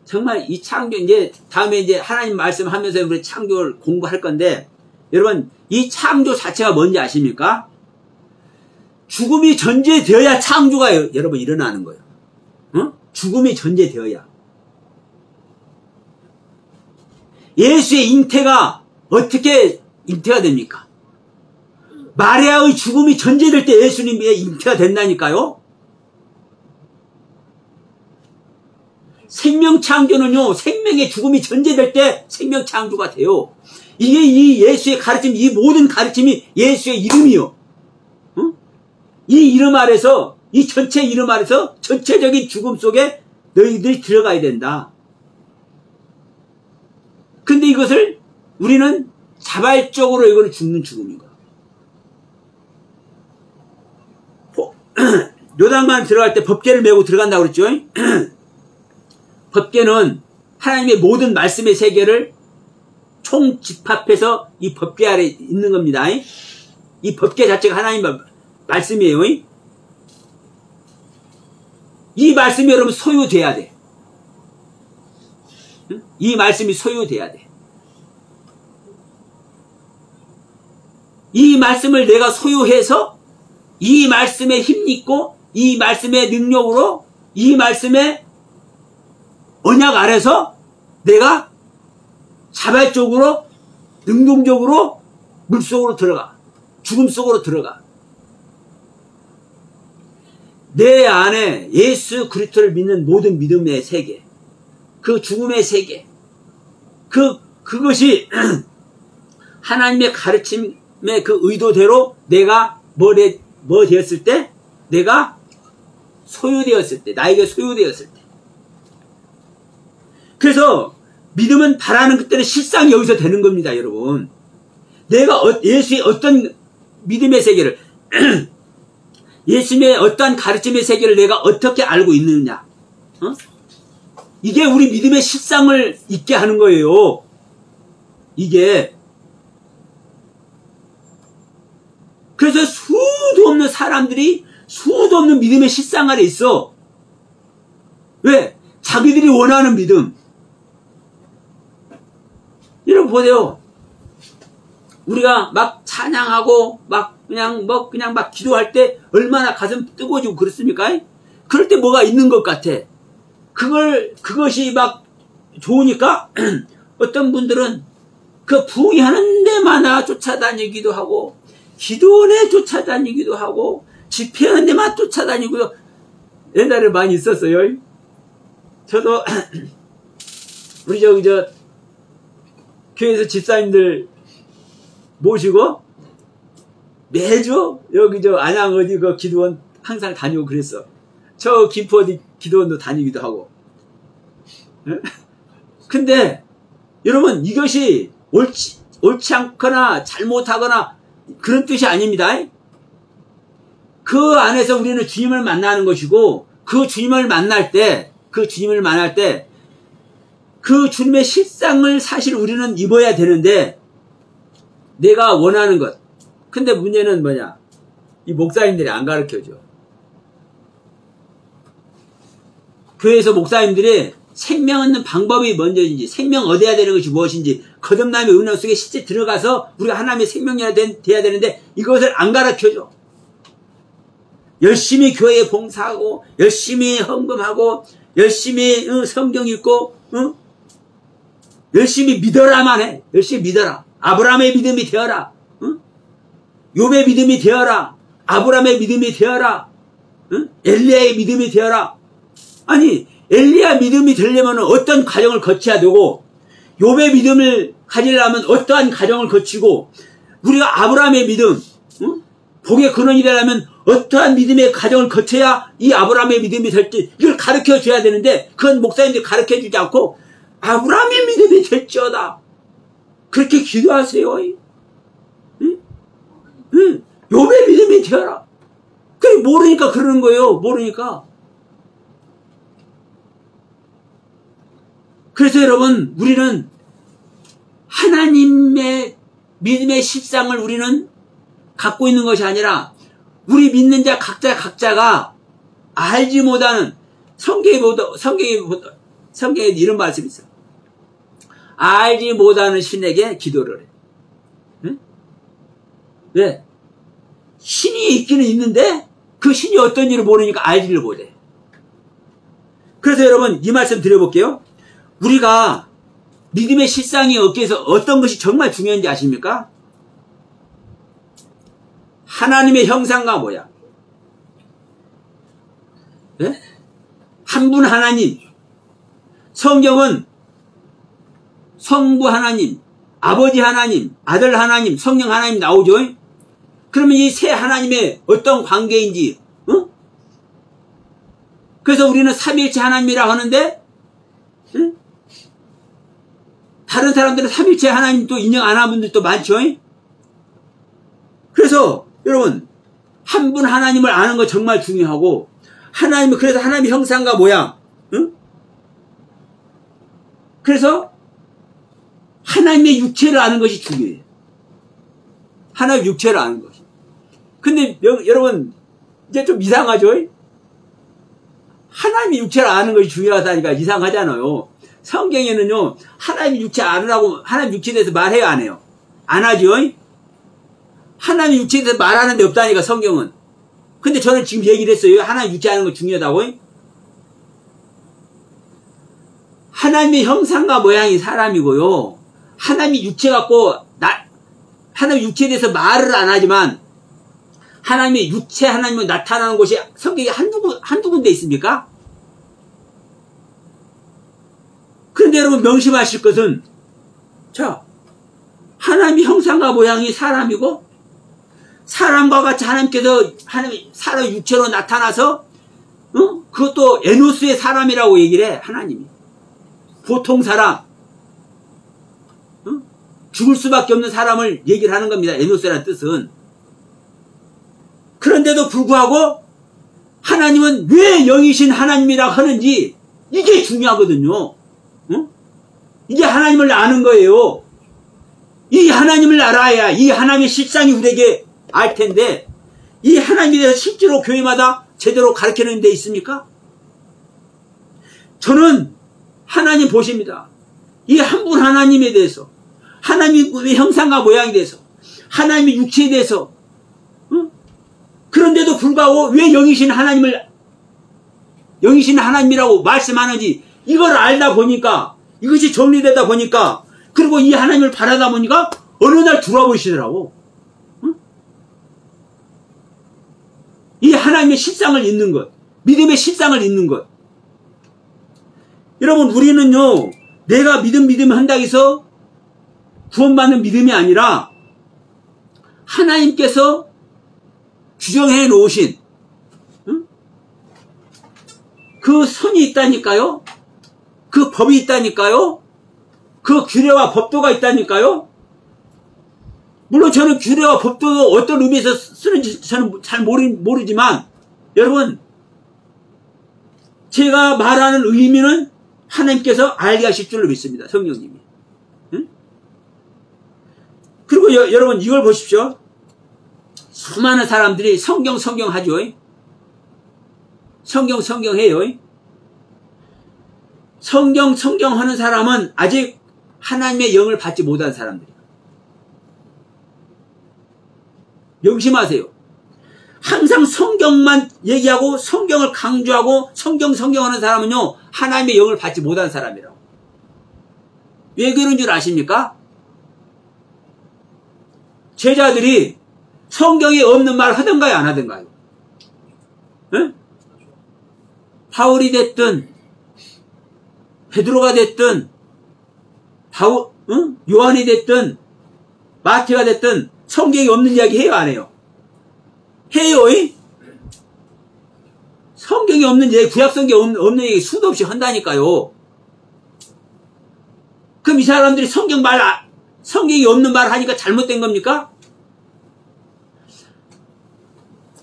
정말 이 창조 이제 다음에 이제 하나님 말씀하면서 우리 창조를 공부할 건데 여러분 이 창조 자체가 뭔지 아십니까? 죽음이 전제되어야 창조가 여러분 일어나는 거예요. 죽음이 전제되어야. 예수의 잉태가 어떻게 잉태가 됩니까? 마리아의 죽음이 전제될 때 예수님의 잉태가 된다니까요. 생명 창조는요, 생명의 죽음이 전제될 때 생명 창조가 돼요. 이게 이 예수의 가르침, 이 모든 가르침이 예수의 이름이요. 이 이름 아래서, 이 전체 이름 아래서 전체적인 죽음 속에 너희들이 들어가야 된다. 근데 이것을 우리는 자발적으로 이거는 죽는 죽음인 거야. 요단강 들어갈 때 법궤를 메고 들어간다고 그랬죠? 법궤는 하나님의 모든 말씀의 세계를 총집합해서 이 법궤 아래 있는 겁니다. 이 법궤 자체가 하나님의 말씀이에요. 이 말씀이 여러분 소유돼야 돼. 이 말씀이 소유돼야 돼. 이 말씀을 내가 소유해서 이 말씀에 힘입고 이 말씀의 능력으로 이 말씀의 언약 아래서 내가 자발적으로 능동적으로 물속으로 들어가. 죽음 속으로 들어가. 내 안에 예수 그리스도를 믿는 모든 믿음의 세계, 그 죽음의 세계, 그것이 하나님의 가르침의 그 의도대로 내가 뭐 되었을 때, 내가 소유되었을 때, 나에게 소유되었을 때. 그래서 믿음은 바라는 그때는 실상이 여기서 되는 겁니다, 여러분. 내가 예수의 어떤 믿음의 세계를 예수님의 어떠한 가르침의 세계를 내가 어떻게 알고 있느냐. 이게 우리 믿음의 실상을 있게 하는 거예요. 이게. 그래서 수도 없는 사람들이 수도 없는 믿음의 실상 아래 있어. 왜? 자기들이 원하는 믿음. 여러분 보세요. 우리가 막 찬양하고 그냥 막 기도할 때 얼마나 가슴 뜨거워지고 그렇습니까? 그럴 때 뭐가 있는 것 같아. 그것이 막 좋으니까 어떤 분들은 그 부흥하는 데마다 쫓아다니기도 하고 기도원에 쫓아다니기도 하고 집회하는 데만 쫓아다니기도 옛날에 많이 있었어요. 저도 우리 교회에서 집사님들 모시고 매주 여기 안양 어디 그 기도원 항상 다니고 그랬어. 저 김포 어디 기도원도 다니기도 하고. 근데 여러분 이것이 옳지 않거나 잘못하거나 그런 뜻이 아닙니다. 그 안에서 우리는 주님을 만나는 것이고 그 주님을 만날 때 그 주님의 실상을 사실 우리는 입어야 되는데 내가 원하는 것. 근데 문제는 뭐냐? 이 목사님들이 안 가르쳐줘. 교회에서 목사님들이 생명 얻는 방법이 뭔지, 생명 얻어야 되는 것이 무엇인지, 거듭남의 은혜 속에 실제 들어가서 우리가 하나님의 생명이 돼야 되는데 이것을 안 가르쳐줘. 열심히 교회에 봉사하고 열심히 헌금하고 열심히 성경 읽고 열심히 믿어라만 해. 열심히 믿어라. 아브라함의 믿음이 되어라. 욥의 믿음이 되어라. 아브라함의 믿음이 되어라. 엘리야의 믿음이 되어라. 아니 엘리야 믿음이 되려면 어떤 과정을 거쳐야 되고 욥의 믿음을 가지려면 어떠한 과정을 거치고 우리가 아브라함의 믿음 복의 근원이 되려면 어떠한 믿음의 과정을 거쳐야 이 아브라함의 믿음이 될지 이걸 가르쳐줘야 되는데 그건 목사님들이 가르쳐주지 않고 아브라함의 믿음이 될지어다 그렇게 기도하세요. 욥의 믿음이 되어라. 그게 모르니까 그러는 거예요. 모르니까. 그래서 여러분 우리는 하나님의 믿음의 실상을 우리는 갖고 있는 것이 아니라 우리 믿는 자 각자가 알지 못하는 성경에 이런 말씀이 있어요. 알지 못하는 신에게 기도를 해. 응? 왜? 신이 있기는 있는데 그 신이 어떤지를 모르니까 알지를 못해. 그래서 여러분 이 말씀 드려볼게요. 우리가 믿음의 실상이 얻기 위해서 어떤 것이 정말 중요한지 아십니까? 하나님의 형상과 모양. 네? 한 분 하나님. 성경은 성부 하나님, 아버지 하나님, 아들 하나님, 성령 하나님 나오죠? 그러면 이 세 하나님의 어떤 관계인지, 그래서 우리는 삼위일체 하나님이라 하는데, 다른 사람들은 삼위일체 하나님 또 인정 안 하는 분들도 많죠? 그래서, 여러분, 한 분 하나님을 아는 거 정말 중요하고, 그래서 하나님의 형상과 모양, 그래서, 하나님의 육체를 아는 것이 중요해요. 하나님의 육체를 아는 것이. 근데 여러분 이제 좀 이상하죠? 하나님의 육체를 아는 것이 중요하다니까 이상하잖아요. 성경에는요 하나님의 육체 아느라고 하나님의 육체에 대해서 말해요 안 해요? 안 하죠? 하나님의 육체에 대해서 말하는 데 없다니까 성경은. 근데 저는 지금 얘기를 했어요. 하나님의 육체 아는 거 중요하다고. 하나님의 형상과 모양이 사람이고요. 하나님의 육체 갖고 하나님의 육체에 대해서 말을 안 하지만 하나님의 육체 하나님을 나타나는 곳이 성경에 한두 군데 있습니까? 그런데 여러분 명심하실 것은 자 하나님의 형상과 모양이 사람이고 사람과 같이 하나님께서 사람의 육체로 나타나서 그것도 에노스의 사람이라고 얘기를 해. 하나님이 보통 사람 죽을 수밖에 없는 사람을 얘기를 하는 겁니다. 에노스라는 뜻은. 그런데도 불구하고 하나님은 왜 영이신 하나님이라 하는지 이게 중요하거든요. 이게 하나님을 아는 거예요. 이 하나님을 알아야 이 하나님의 실상이 우리에게 알 텐데 이 하나님에 대해서 실제로 교회마다 제대로 가르치는 데 있습니까? 저는 하나님 보십니다. 이 한 분 하나님에 대해서 하나님의 형상과 모양에 대해서 하나님의 육체에 대해서 그런데도 불구하고 왜 영이신 하나님이라고 말씀하는지 이걸 알다 보니까 이것이 정리되다 보니까 그리고 이 하나님을 바라다 보니까 어느 날 들어보시더라고. 이 하나님의 실상을 잊는 것, 믿음의 실상을 잊는 것. 여러분 우리는요 내가 믿음 한다고 해서 구원받는 믿음이 아니라 하나님께서 규정해 놓으신 그 선이 있다니까요. 그 법이 있다니까요. 그 규례와 법도가 있다니까요. 물론 저는 규례와 법도도 어떤 의미에서 쓰는지 저는 잘 모르지만 여러분, 제가 말하는 의미는 하나님께서 알게 하실 줄로 믿습니다. 성령님이. 응? 그리고 여러분 이걸 보십시오. 수많은 사람들이 성경 하죠. 성경 해요. 성경 하는 사람은 아직 하나님의 영을 받지 못한 사람들이에요. 명심하세요. 항상 성경만 얘기하고 성경을 강조하고 성경 하는 사람은요, 하나님의 영을 받지 못한 사람이라고. 왜 그런 줄 아십니까? 제자들이 성경에 없는 말 하던가요, 안 하던가요? 에? 바울이 됐든 베드로가 됐든 요한이 됐든 마태가 됐든 성경에 없는 이야기 해요, 안 해요? 해요. 성경에 없는 얘기, 구약 성경에 없는 얘기 수도 없이 한다니까요. 그럼 이 사람들이 성경에 없는 말 하니까 잘못된 겁니까?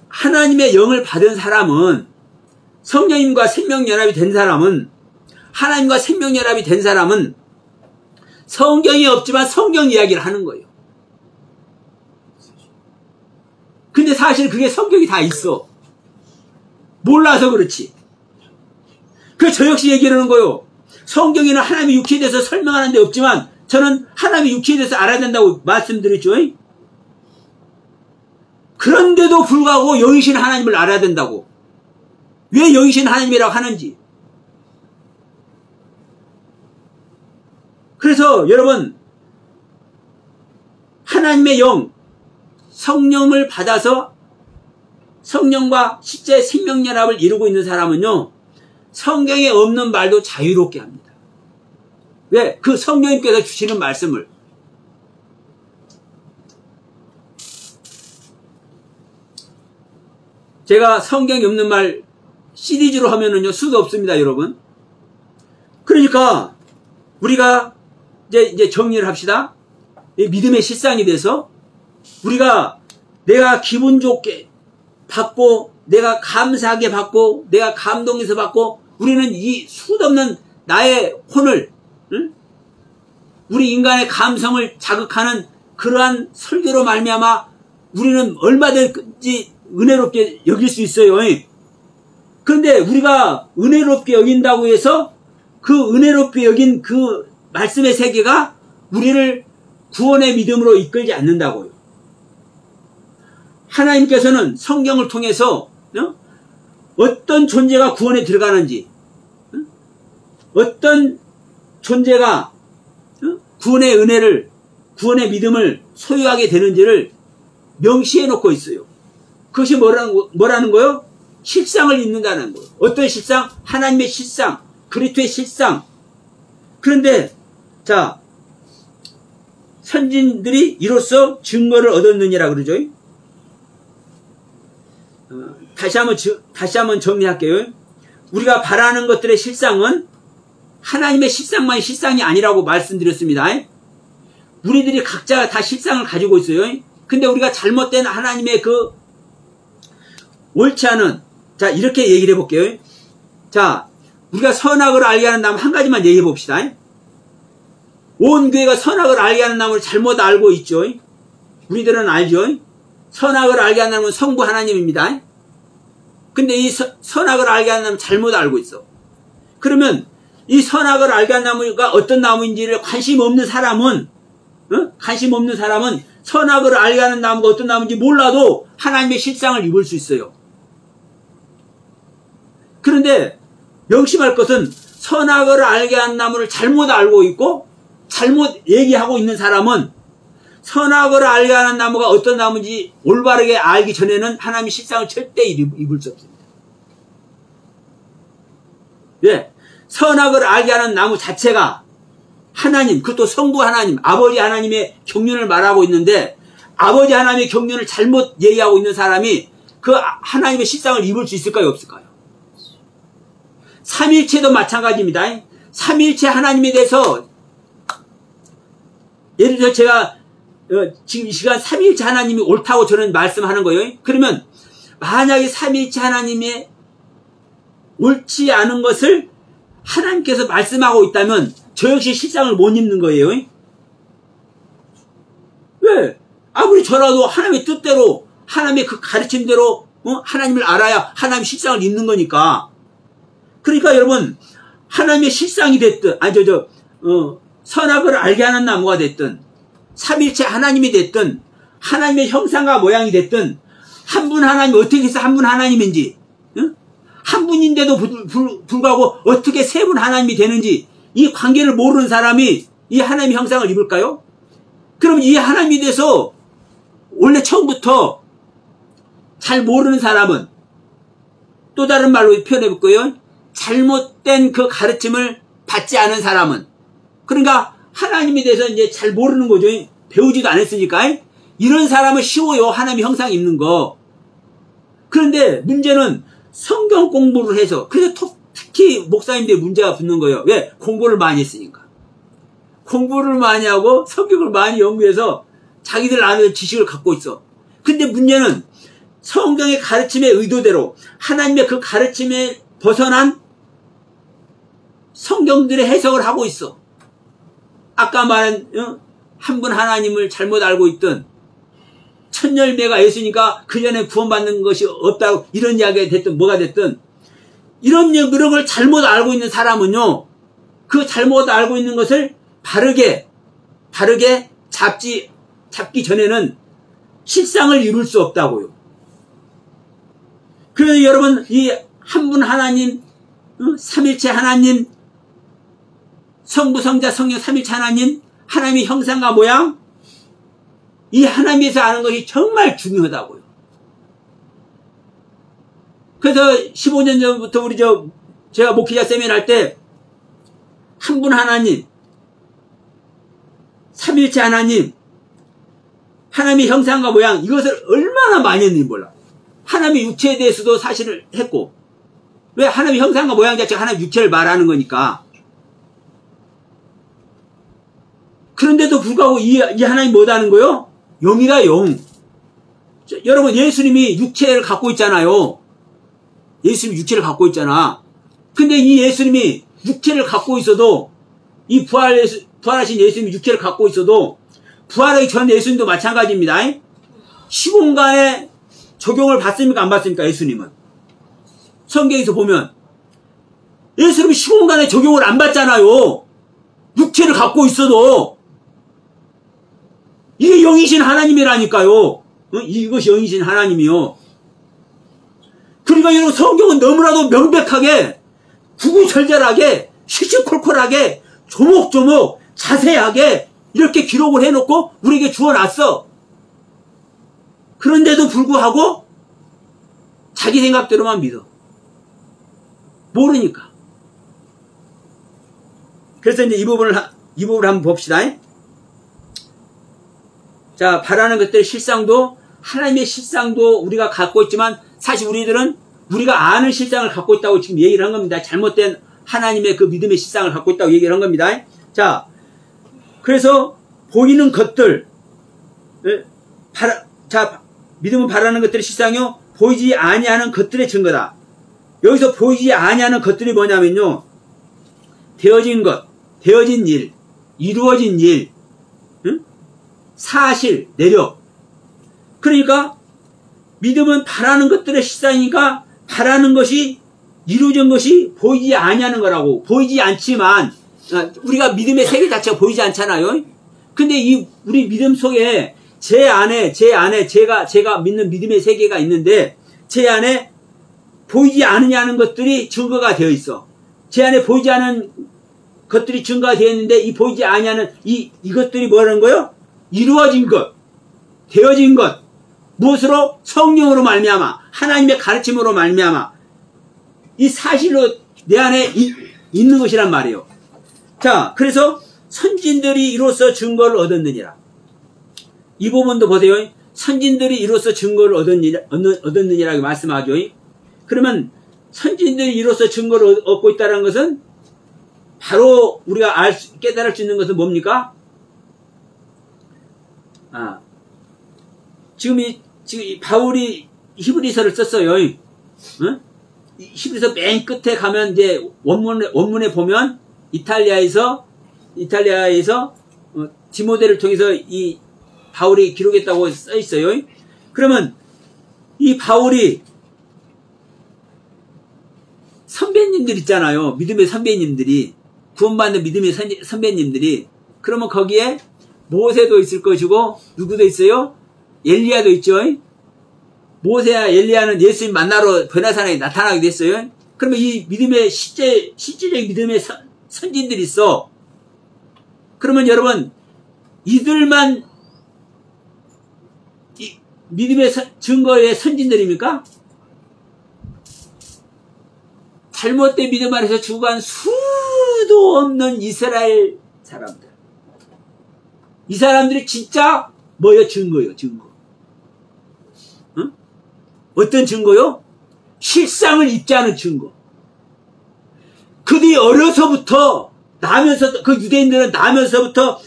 하나님의 영을 받은 사람은, 성령님과 생명연합이 된 사람은, 하나님과 생명연합이 된 사람은 성경이 없지만 성경 이야기를 하는 거예요. 근데 사실 그게 성경이 다 있어. 몰라서 그렇지. 저 역시 얘기하는 거예요. 성경에는 하나님의 육체에 대해서 설명하는 데 없지만 저는 하나님의 육체에 대해서 알아야 된다고 말씀드렸죠. 그런데도 불구하고 영이신 하나님을 알아야 된다고. 왜 영이신 하나님이라고 하는지. 그래서 여러분, 하나님의 영, 성령을 받아서 성령과 실제 생명연합을 이루고 있는 사람은요, 성경에 없는 말도 자유롭게 합니다. 왜? 그 성령님께서 주시는 말씀을. 제가 성경에 없는 말 시리즈로 하면은요, 수도 없습니다, 여러분. 그러니까 우리가 이제 정리를 합시다. 믿음의 실상이 돼서 내가 기분 좋게 받고, 내가 감사하게 받고, 내가 감동해서 받고, 우리는 이 수없는 나의 혼을, 우리 인간의 감성을 자극하는 그러한 설교로 말미암아 우리는 얼마든지 은혜롭게 여길 수 있어요. 그런데 우리가 은혜롭게 여긴다고 해서 그 은혜롭게 여긴 그 말씀의 세계가 우리를 구원의 믿음으로 이끌지 않는다고요. 하나님께서는 성경을 통해서 어떤 존재가 구원에 들어가는지, 어떤 존재가 구원의 은혜를, 구원의 믿음을 소유하게 되는지를 명시해 놓고 있어요. 그것이 뭐라는 거요? 실상을 읽는다는 거예요. 어떤 실상? 하나님의 실상, 그리스도의 실상. 그런데 자, 선진들이 이로써 증거를 얻었느니라 그러죠. 다시 한번 정리할게요. 우리가 바라는 것들의 실상은 하나님의 실상만이 실상이 아니라고 말씀드렸습니다. 우리들이 각자 다 실상을 가지고 있어요. 근데 우리가 잘못된 하나님의 그 옳지 않은, 자, 이렇게 얘기를 해볼게요. 자, 우리가 선악을 알게 하는 나무 한 가지만 얘기해 봅시다. 온 교회가 선악을 알게 하는 나무를 잘못 알고 있죠. 우리들은 알죠. 선악을 알게 하는 나무는 성부 하나님입니다. 근데 이 선악을 알게 하는 나무는 잘못 알고 있어. 그러면 이 선악을 알게 하는 나무가 어떤 나무인지를 관심 없는 사람은 선악을 알게 하는 나무가 어떤 나무인지 몰라도 하나님의 실상을 입을 수 있어요. 그런데 명심할 것은 선악을 알게 하는 나무를 잘못 알고 있고 잘못 얘기하고 있는 사람은 선악을 알게 하는 나무가 어떤 나무인지 올바르게 알기 전에는 하나님의 실상을 절대 입을 수 없습니다. 왜? 선악을 알게 하는 나무 자체가 하나님, 그것도 성부 하나님, 아버지 하나님의 경륜을 말하고 있는데 아버지 하나님의 경륜을 잘못 얘기하고 있는 사람이 그 하나님의 실상을 입을 수 있을까요? 없을까요? 삼일체도 마찬가지입니다. 삼일체 하나님에 대해서 예를 들어 제가 지금 이 시간 삼일체 하나님이 옳다고 저는 말씀하는 거예요. 그러면 만약에 삼일체 하나님의 옳지 않은 것을 하나님께서 말씀하고 있다면 저 역시 실상을 못 입는 거예요. 왜? 아무리 저라도 하나님의 뜻대로 하나님의 그 가르침대로 하나님을 알아야 하나님의 실상을 입는 거니까. 그러니까 여러분 하나님의 실상이 됐든 선악을 알게 하는 나무가 됐든 삼일체 하나님이 됐든 하나님의 형상과 모양이 됐든 한 분 하나님 어떻게 해서 한 분 하나님인지 한 분인데도 불구하고 어떻게 세 분 하나님이 되는지 이 관계를 모르는 사람이 이 하나님의 형상을 입을까요? 그럼 이 하나님에 대해서 원래 처음부터 잘 모르는 사람은 또 다른 말로 표현해 볼까요? 잘못된 그 가르침을 받지 않은 사람은 그러니까 하나님에 대해서 이제 잘 모르는 거죠. 배우지도 않았으니까 이런 사람은 쉬워요. 하나님의 형상 입는 거. 그런데 문제는 성경 공부를 해서 그래서 특히 목사님들이 문제가 붙는 거예요. 왜? 공부를 많이 했으니까. 공부를 많이 하고 성경을 많이 연구해서 자기들 안에 지식을 갖고 있어. 근데 문제는 성경의 가르침의 의도대로 하나님의 그 가르침에 벗어난 성경들의 해석을 하고 있어. 아까 말한 한 분 하나님을 잘못 알고 있던 천열매가 예수니까 그 전에 구원받는 것이 없다고 이런 이야기가 됐든 뭐가 됐든 이런 걸 잘못 알고 있는 사람은요. 그 잘못 알고 있는 것을 바르게 잡기 전에는 실상을 이룰 수 없다고요. 그래서 여러분 이 한 분 하나님 삼일체 하나님 성부 성자 성령 삼일체 하나님 하나님의 형상과 모양 이 하나님에서 아는 것이 정말 중요하다고요. 그래서 15년 전부터 제가 목회자 세미나 할 때 한 분 하나님 삼일체 하나님 하나님의 형상과 모양 이것을 얼마나 많이 했는지 몰라. 하나님의 육체에 대해서도 사실을 했고 왜? 하나님의 형상과 모양 자체가 하나님의 육체를 말하는 거니까. 그런데도 불구하고 이 하나님 뭐다는 거요? 영이다 영. 여러분 예수님이 육체를 갖고 있잖아요. 예수님이 육체를 갖고 있잖아. 근데 이 예수님이 육체를 갖고 있어도 이 부활하신 예수님이 육체를 갖고 있어도 부활하기 전 예수님도 마찬가지입니다. 시공간에 적용을 받습니까? 안 받습니까? 예수님은. 성경에서 보면 예수님이 시공간에 적용을 안 받잖아요. 육체를 갖고 있어도. 이게 영이신 하나님이라니까요. 이것이 영이신 하나님이요. 그러니까 여러분 성경은 너무나도 명백하게 구구절절하게 시시콜콜하게 조목조목 자세하게 이렇게 기록을 해놓고 우리에게 주어놨어. 그런데도 불구하고 자기 생각대로만 믿어. 모르니까. 그래서 이제 이 부분을 한번 봅시다. 자, 바라는 것들의 실상도 하나님의 실상도 우리가 갖고 있지만 사실 우리들은 우리가 아는 실상을 갖고 있다고 지금 얘기를 한 겁니다. 잘못된 하나님의 그 믿음의 실상을 갖고 있다고 얘기를 한 겁니다. 자, 그래서 보이는 것들 믿음은 바라는 것들의 실상이요 보이지 아니하는 것들의 증거다. 여기서 보이지 아니하는 것들이 뭐냐면요 되어진 것, 되어진 일, 이루어진 일, 사실, 내력. 그러니까 믿음은 바라는 것들의 실상이니까 바라는 것이 이루어진 것이 보이지 아니하는 거라고. 보이지 않지만 우리가 믿음의 세계 자체가 보이지 않잖아요. 근데 이 우리 믿음 속에 제 안에 제가 믿는 믿음의 세계가 있는데 제 안에 보이지 않느냐는 것들이 증거가 되어 있어. 제 안에 보이지 않은 것들이 증거가 되어 있는데 이 보이지 아니하는 이것들이 뭐라는 거예요? 이루어진 것, 되어진 것, 무엇으로? 성령으로 말미암아, 하나님의 가르침으로 말미암아, 이 사실로 내 안에 있는 것이란 말이에요. 자, 그래서 선진들이 이로써 증거를 얻었느니라. 이 부분도 보세요. 선진들이 이로써 증거를 얻었느니라고 말씀하죠. 그러면 선진들이 이로써 증거를 얻고 있다는 것은 바로 우리가 깨달을 수 있는 것은 뭡니까? 지금 이 바울이 히브리서를 썼어요. 어? 히브리서 맨 끝에 가면 이제 원문에 보면 이탈리아에서 디모데를 통해서 이 바울이 기록했다고 써 있어요. 그러면 이 바울이 선배님들 있잖아요. 믿음의 선배님들이, 구원받는 믿음의 선배님들이. 그러면 거기에 모세도 있을 것이고 누구도 있어요? 엘리야도 있죠. 모세와 엘리야는 예수님 만나러 베나산에 나타나게 됐어요. 그러면 이 믿음의 실제적인 믿음의 선진들이 있어. 그러면 여러분, 이들만 이 믿음의 증거의 선진들입니까? 잘못된 믿음 안에서 죽어간 수도 없는 이스라엘 사람들. 이 사람들이 진짜 뭐예요? 증거예요, 증거. 응? 어떤 증거요? 실상을 입지 않은 증거. 그들이 어려서부터 나면서, 그 유대인들은 나면서부터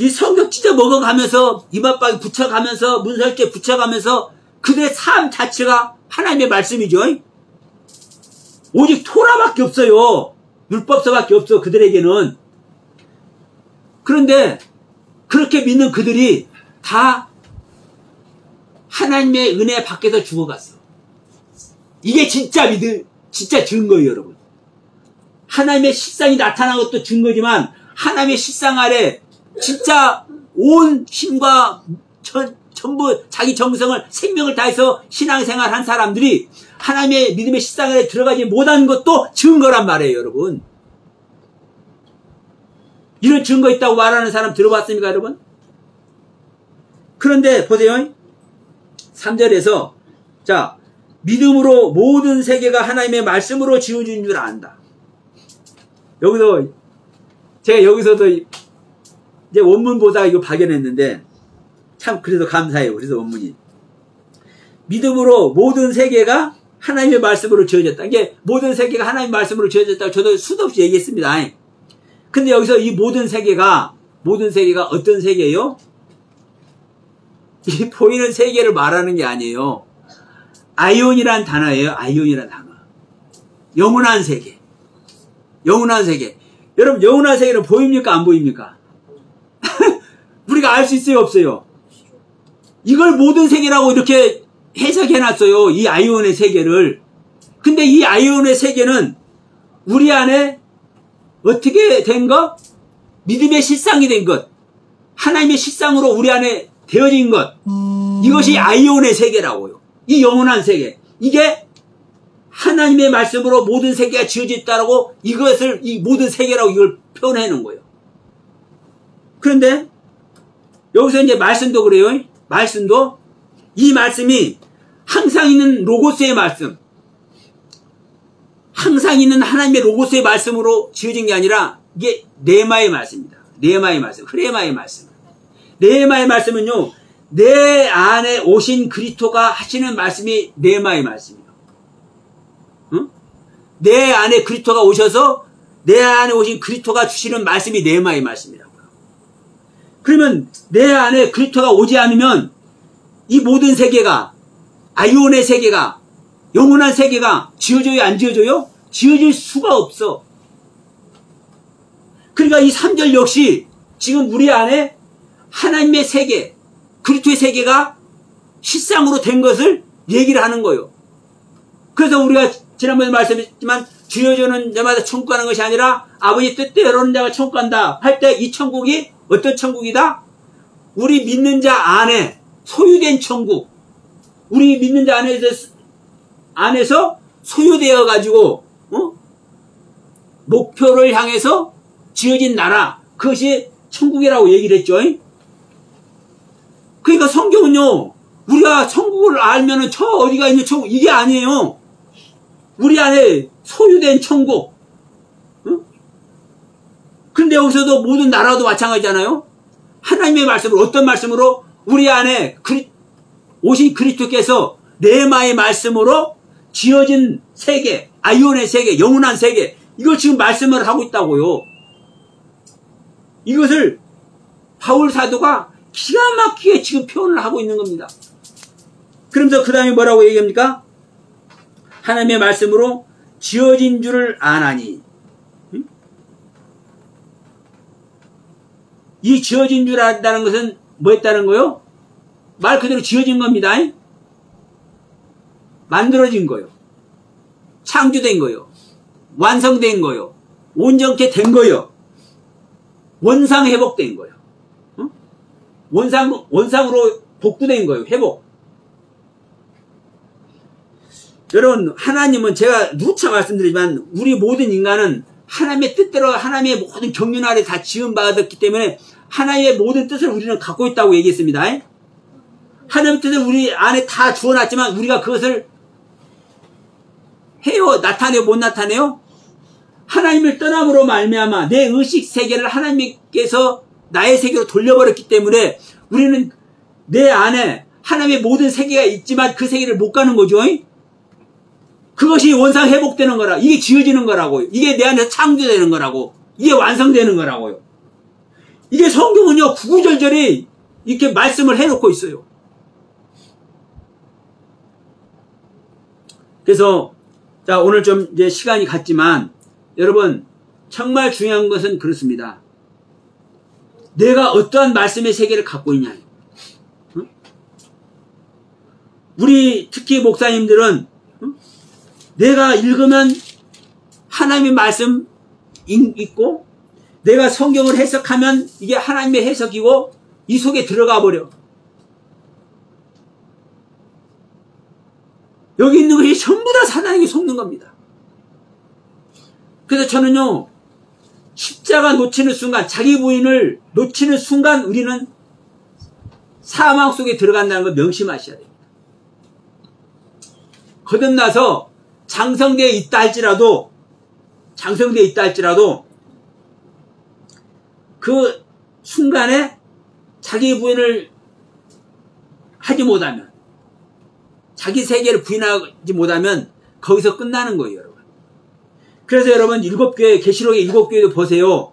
이 성경 찢어 먹어가면서 이맛박이 붙여가면서 문설주에 붙여가면서 그들의 삶 자체가 하나님의 말씀이죠. 오직 토라밖에 없어요. 율법서밖에 없어, 그들에게는. 그런데 그렇게 믿는 그들이 다 하나님의 은혜 밖에서 죽어갔어. 이게 진짜 믿음, 진짜 증거예요, 여러분. 하나님의 실상이 나타난 것도 증거지만 하나님의 실상 아래 진짜 온 힘과 전부 자기 정성을, 생명을 다해서 신앙생활 한 사람들이 하나님의 믿음의 실상 아래 들어가지 못한 것도 증거란 말이에요, 여러분. 이런 증거 있다고 말하는 사람 들어봤습니까, 여러분? 그런데 보세요. 3절에서 자, 믿음으로 모든 세계가 하나님의 말씀으로 지어진 줄 안다. 제가 여기서도 이제 원문 보다가 이거 발견했는데 참 그래서 감사해요. 그래서 원문이 믿음으로 모든 세계가 하나님의 말씀으로 지어졌다. 이게 모든 세계가 하나님의 말씀으로 지어졌다고 저도 수도 없이 얘기했습니다. 근데 여기서 이 모든 세계가 어떤 세계예요? 이 보이는 세계를 말하는 게 아니에요. 아이온이란 단어예요. 아이온이란 단어. 영원한 세계. 영원한 세계. 여러분, 영원한 세계는 보입니까? 안 보입니까? 우리가 알 수 있어요? 없어요? 이걸 모든 세계라고 이렇게 해석해놨어요. 이 아이온의 세계를. 근데 이 아이온의 세계는 우리 안에 어떻게 된 것? 믿음의 실상이 된 것. 하나님의 실상으로 우리 안에 되어진 것. 이것이 아이온의 세계라고요. 이 영원한 세계. 이게 하나님의 말씀으로 모든 세계가 지어졌다라고 이것을 이 모든 세계라고 이걸 표현해 놓은 거예요. 그런데 여기서 이제 말씀도 그래요. 말씀도 이 말씀이 항상 있는 로고스의 말씀, 항상 있는 하나님의 로고스의 말씀으로 지어진 게 아니라 이게 네마의 말씀입니다. 네마의 말씀, 흐레마의 말씀. 네마의 말씀은요, 내 안에 오신 그리스도가 하시는 말씀이 네마의 말씀이에요. 응? 내 안에 그리스도가 오셔서 내 안에 오신 그리스도가 주시는 말씀이 네마의 말씀이라고요. 그러면 내 안에 그리스도가 오지 않으면 이 모든 세계가, 아이온의 세계가, 영원한 세계가 지어져요, 안 지어져요? 지어질 수가 없어. 그러니까 이 3절 역시 지금 우리 안에 하나님의 세계, 그리스도의 세계가 실상으로 된 것을 얘기를 하는 거예요. 그래서 우리가 지난번에 말씀했지만 주여주는 자마다 천국 가는 것이 아니라 아버지 뜻대로 하는 자가 천국 간다 할 때 이 천국이 어떤 천국이다? 우리 믿는 자 안에 소유된 천국. 우리 믿는 자 안에서 소유되어 가지고 목표를 향해서 지어진 나라, 그것이 천국이라고 얘기를 했죠. 그러니까 성경은요, 우리가 천국을 알면은 저 어디가 있는 천국, 이게 아니에요. 우리 안에 소유된 천국, 근데 여기서도 모든 나라도 마찬가지잖아요. 하나님의 말씀으로, 어떤 말씀으로? 우리 안에 오신 그리스도께서 레마의 말씀으로 지어진 세계, 아이온의 세계, 영원한 세계, 이걸 지금 말씀을 하고 있다고요. 이것을 바울 사도가 기가 막히게 지금 표현을 하고 있는 겁니다. 그러면서 그 다음에 뭐라고 얘기합니까? 하나님의 말씀으로 지어진 줄을 아나니. 이 지어진 줄 안다는 것은 뭐였다는 거요? 말 그대로 지어진 겁니다. 만들어진 거요. 창조된 거요. 완성된 거요. 온전케 된 거요. 원상 회복된 거요. 원상으로 복구된 거요. 회복. 여러분, 하나님은 제가 누차 말씀드리지만 우리 모든 인간은 하나님의 뜻대로 하나님의 모든 경륜 아래 다 지음받았기 때문에 하나님의 모든 뜻을 우리는 갖고 있다고 얘기했습니다. 하나님의 뜻을 우리 안에 다 주어놨지만 우리가 그것을 해요? 나타내요? 못 나타내요? 하나님을 떠남으로 말미암아 내 의식 세계를 하나님께서 나의 세계로 돌려버렸기 때문에 우리는 내 안에 하나님의 모든 세계가 있지만 그 세계를 못 가는 거죠. 그것이 원상 회복되는 거라. 이게 지어지는 거라고요. 이게 내 안에서 창조되는 거라고. 이게 완성되는 거라고요. 이게 성경은요, 구구절절히 이렇게 말씀을 해놓고 있어요. 그래서, 자, 오늘 좀 이제 시간이 갔지만, 여러분, 정말 중요한 것은 그렇습니다. 내가 어떠한 말씀의 세계를 갖고 있냐. 응? 우리, 특히 목사님들은, 응? 내가 읽으면 하나님의 말씀 읽고, 내가 성경을 해석하면 이게 하나님의 해석이고 이 속에 들어가 버려. 여기 있는 것이 전부 다 사단에게 속는 겁니다. 그래서 저는요, 십자가 놓치는 순간, 자기 부인을 놓치는 순간 우리는 사망 속에 들어간다는 걸 명심하셔야 됩니다. 거듭나서 장성되어 있다 할지라도 그 순간에 자기 부인을 하지 못하면, 자기 세계를 부인하지 못하면 거기서 끝나는 거예요, 여러분. 그래서 여러분, 계시록의 7교회도 보세요.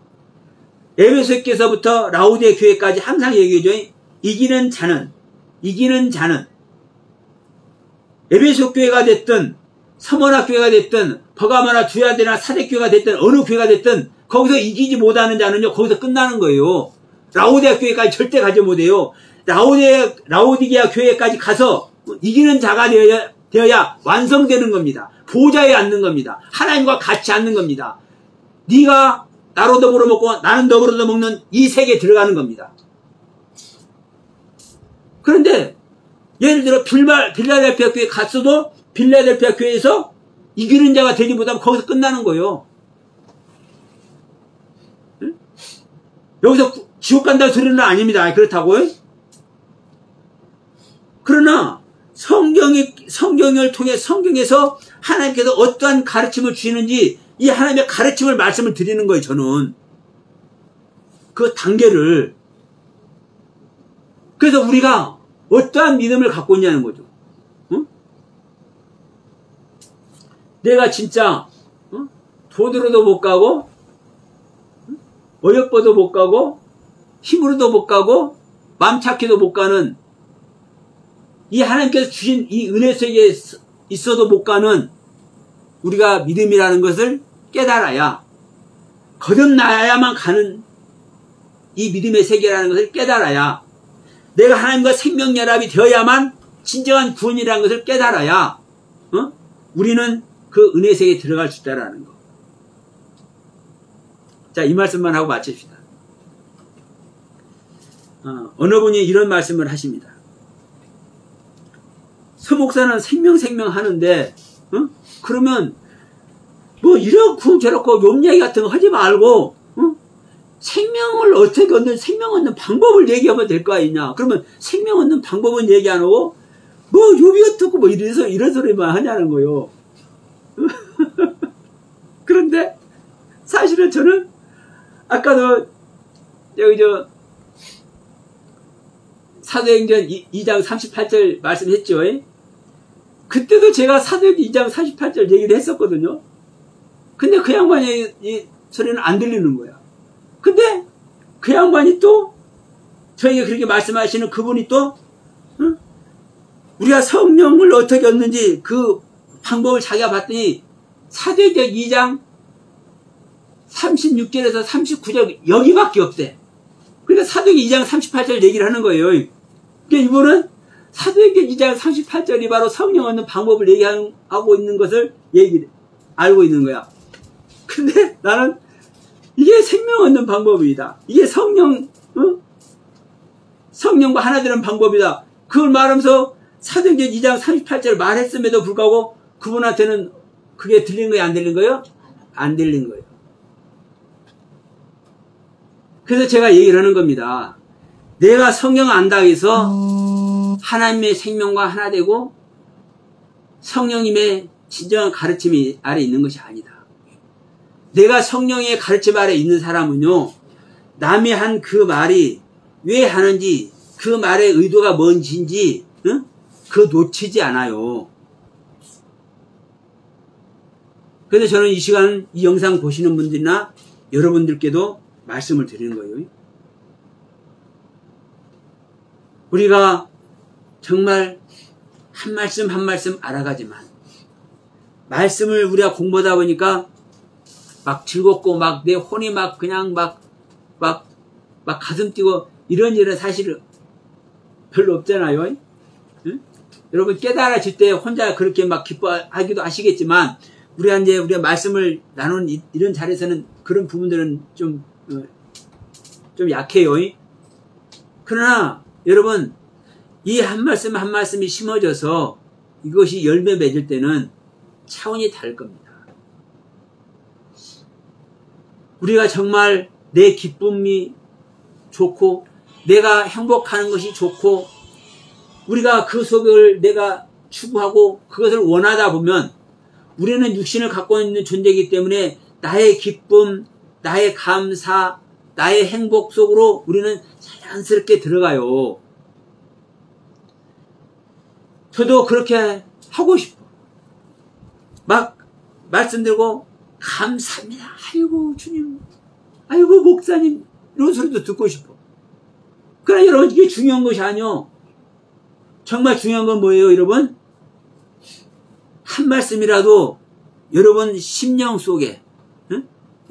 에베소서부터 라오디게 교회까지 항상 얘기해줘요. 이기는 자는 에베소 교회가 됐든 서머나 교회가 됐든 버가모나 두야데나 사덱교회가 됐든 어느 교회가 됐든 거기서 이기지 못하는 자는요, 거기서 끝나는 거예요. 라오디게 교회까지 절대 가지 못해요. 라오디게아 교회까지 가서 이기는 자가 되어야 완성되는 겁니다. 보좌에 앉는 겁니다. 하나님과 같이 앉는 겁니다. 네가 나로 더불어 먹고 나는 더불어 먹는 이 세계에 들어가는 겁니다. 그런데 예를 들어 빌라델피아 교회에 갔어도 빌라델피아 교회에서 이기는 자가 되지 못하면 거기서 끝나는 거예요. 응? 여기서 지옥 간다는 소리는 아닙니다. 그렇다고요? 그러나 성경을 통해 성경에서 하나님께서 어떠한 가르침을 주시는지 이 하나님의 가르침을 말씀을 드리는 거예요. 저는 그 단계를. 그래서 우리가 어떠한 믿음을 갖고 있냐는 거죠. 응? 내가 진짜 돈으로도 못 가고 어여뻐도 못 가고 힘으로도 못 가고 마음 착해도 못 가는 이 하나님께서 주신 이 은혜 속에 있어도 못 가는 우리가 믿음이라는 것을 깨달아야, 거듭나야만 가는 이 믿음의 세계라는 것을 깨달아야, 내가 하나님과 생명연합이 되어야만 진정한 구원이라는 것을 깨달아야 우리는 그 은혜 세계에 들어갈 수 있다는 거. 자, 이 말씀만 하고 마칩시다. 어느 분이 이런 말씀을 하십니다. 서목사는 생명 하는데 그러면 뭐 이렇고 저렇고 욕얘기 같은 거 하지 말고 생명을 어떻게 생명 얻는 방법을 얘기하면 될 거 아니냐. 그러면 생명 얻는 방법은 얘기 안 하고 뭐 욥이 어떻고 뭐 이런 소리만 하냐는 거요. 그런데 사실은 저는 아까도 사도행전 2장 38절 말씀했죠. 그때도 제가 사도행전 2장 38절 얘기를 했었거든요. 근데 그 양반이 이 소리는 안 들리는 거야. 근데 그 양반이 또 저에게 그렇게 말씀하시는 그분이 또 우리가 성령을 어떻게 얻는지 그 방법을 자기가 봤더니 사도행전 2장 36절에서 39절 여기밖에 없대. 그러니까 사도행전 2장 38절 얘기를 하는 거예요. 그러니까 이분은 사도행전 2장 38절이 바로 성령 얻는 방법을 얘기하고 있는 것을 알고 있는 거야. 근데 나는 이게 생명 얻는 방법이다. 이게 성령과 하나 되는 방법이다. 그걸 말하면서 사도행전 2장 38절 말했음에도 불구하고 그분한테는 그게 들린 거예요? 안 들린 거예요? 안 들린 거예요. 그래서 제가 얘기를 하는 겁니다. 내가 성령을 안다고 해서 하나님의 생명과 하나 되고 성령님의 진정한 가르침 아래 있는 것이 아니다. 내가 성령의 가르침 아래 있는 사람은요, 남이 한 그 말이 왜 하는지, 그 말의 의도가 뭔지, 그거 놓치지 않아요. 그래서 저는 이 시간 이 영상 보시는 분들이나 여러분들께도 말씀을 드리는 거예요. 우리가 정말 한 말씀 한 말씀 알아가지만 말씀을 우리가 공부하다 보니까 막 즐겁고 막 내 혼이 막 그냥 막 가슴 뛰고 이런 일은 사실 별로 없잖아요. 응? 여러분 깨달아질 때 혼자 그렇게 막 기뻐하기도 하시겠지만 우리가 말씀을 나누는 이런 자리에서는 그런 부분들은 좀 약해요. 그러나 여러분 이 한 말씀 한 말씀이 심어져서 이것이 열매 맺을 때는 차원이 다를 겁니다. 우리가 정말 내 기쁨이 좋고 내가 행복하는 것이 좋고 우리가 그 속을 내가 추구하고 그것을 원하다 보면 우리는 육신을 갖고 있는 존재이기 때문에 나의 기쁨, 나의 감사, 나의 행복 속으로 우리는 자연스럽게 들어가요. 저도 그렇게 하고 싶어. 막 말씀드리고 감사합니다. 아이고 주님, 아이고 목사님 이런 소리도 듣고 싶어. 그러나 여러분 이게 중요한 것이 아니요. 정말 중요한 건 뭐예요 여러분? 한 말씀이라도 여러분 심령 속에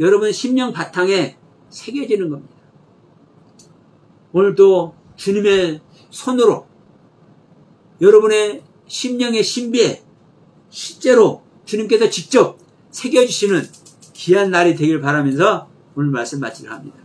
여러분 심령 바탕에 새겨지는 겁니다. 오늘도 주님의 손으로 여러분의 심령의 신비에 실제로 주님께서 직접 새겨주시는 귀한 날이 되길 바라면서 오늘 말씀 마치려 합니다.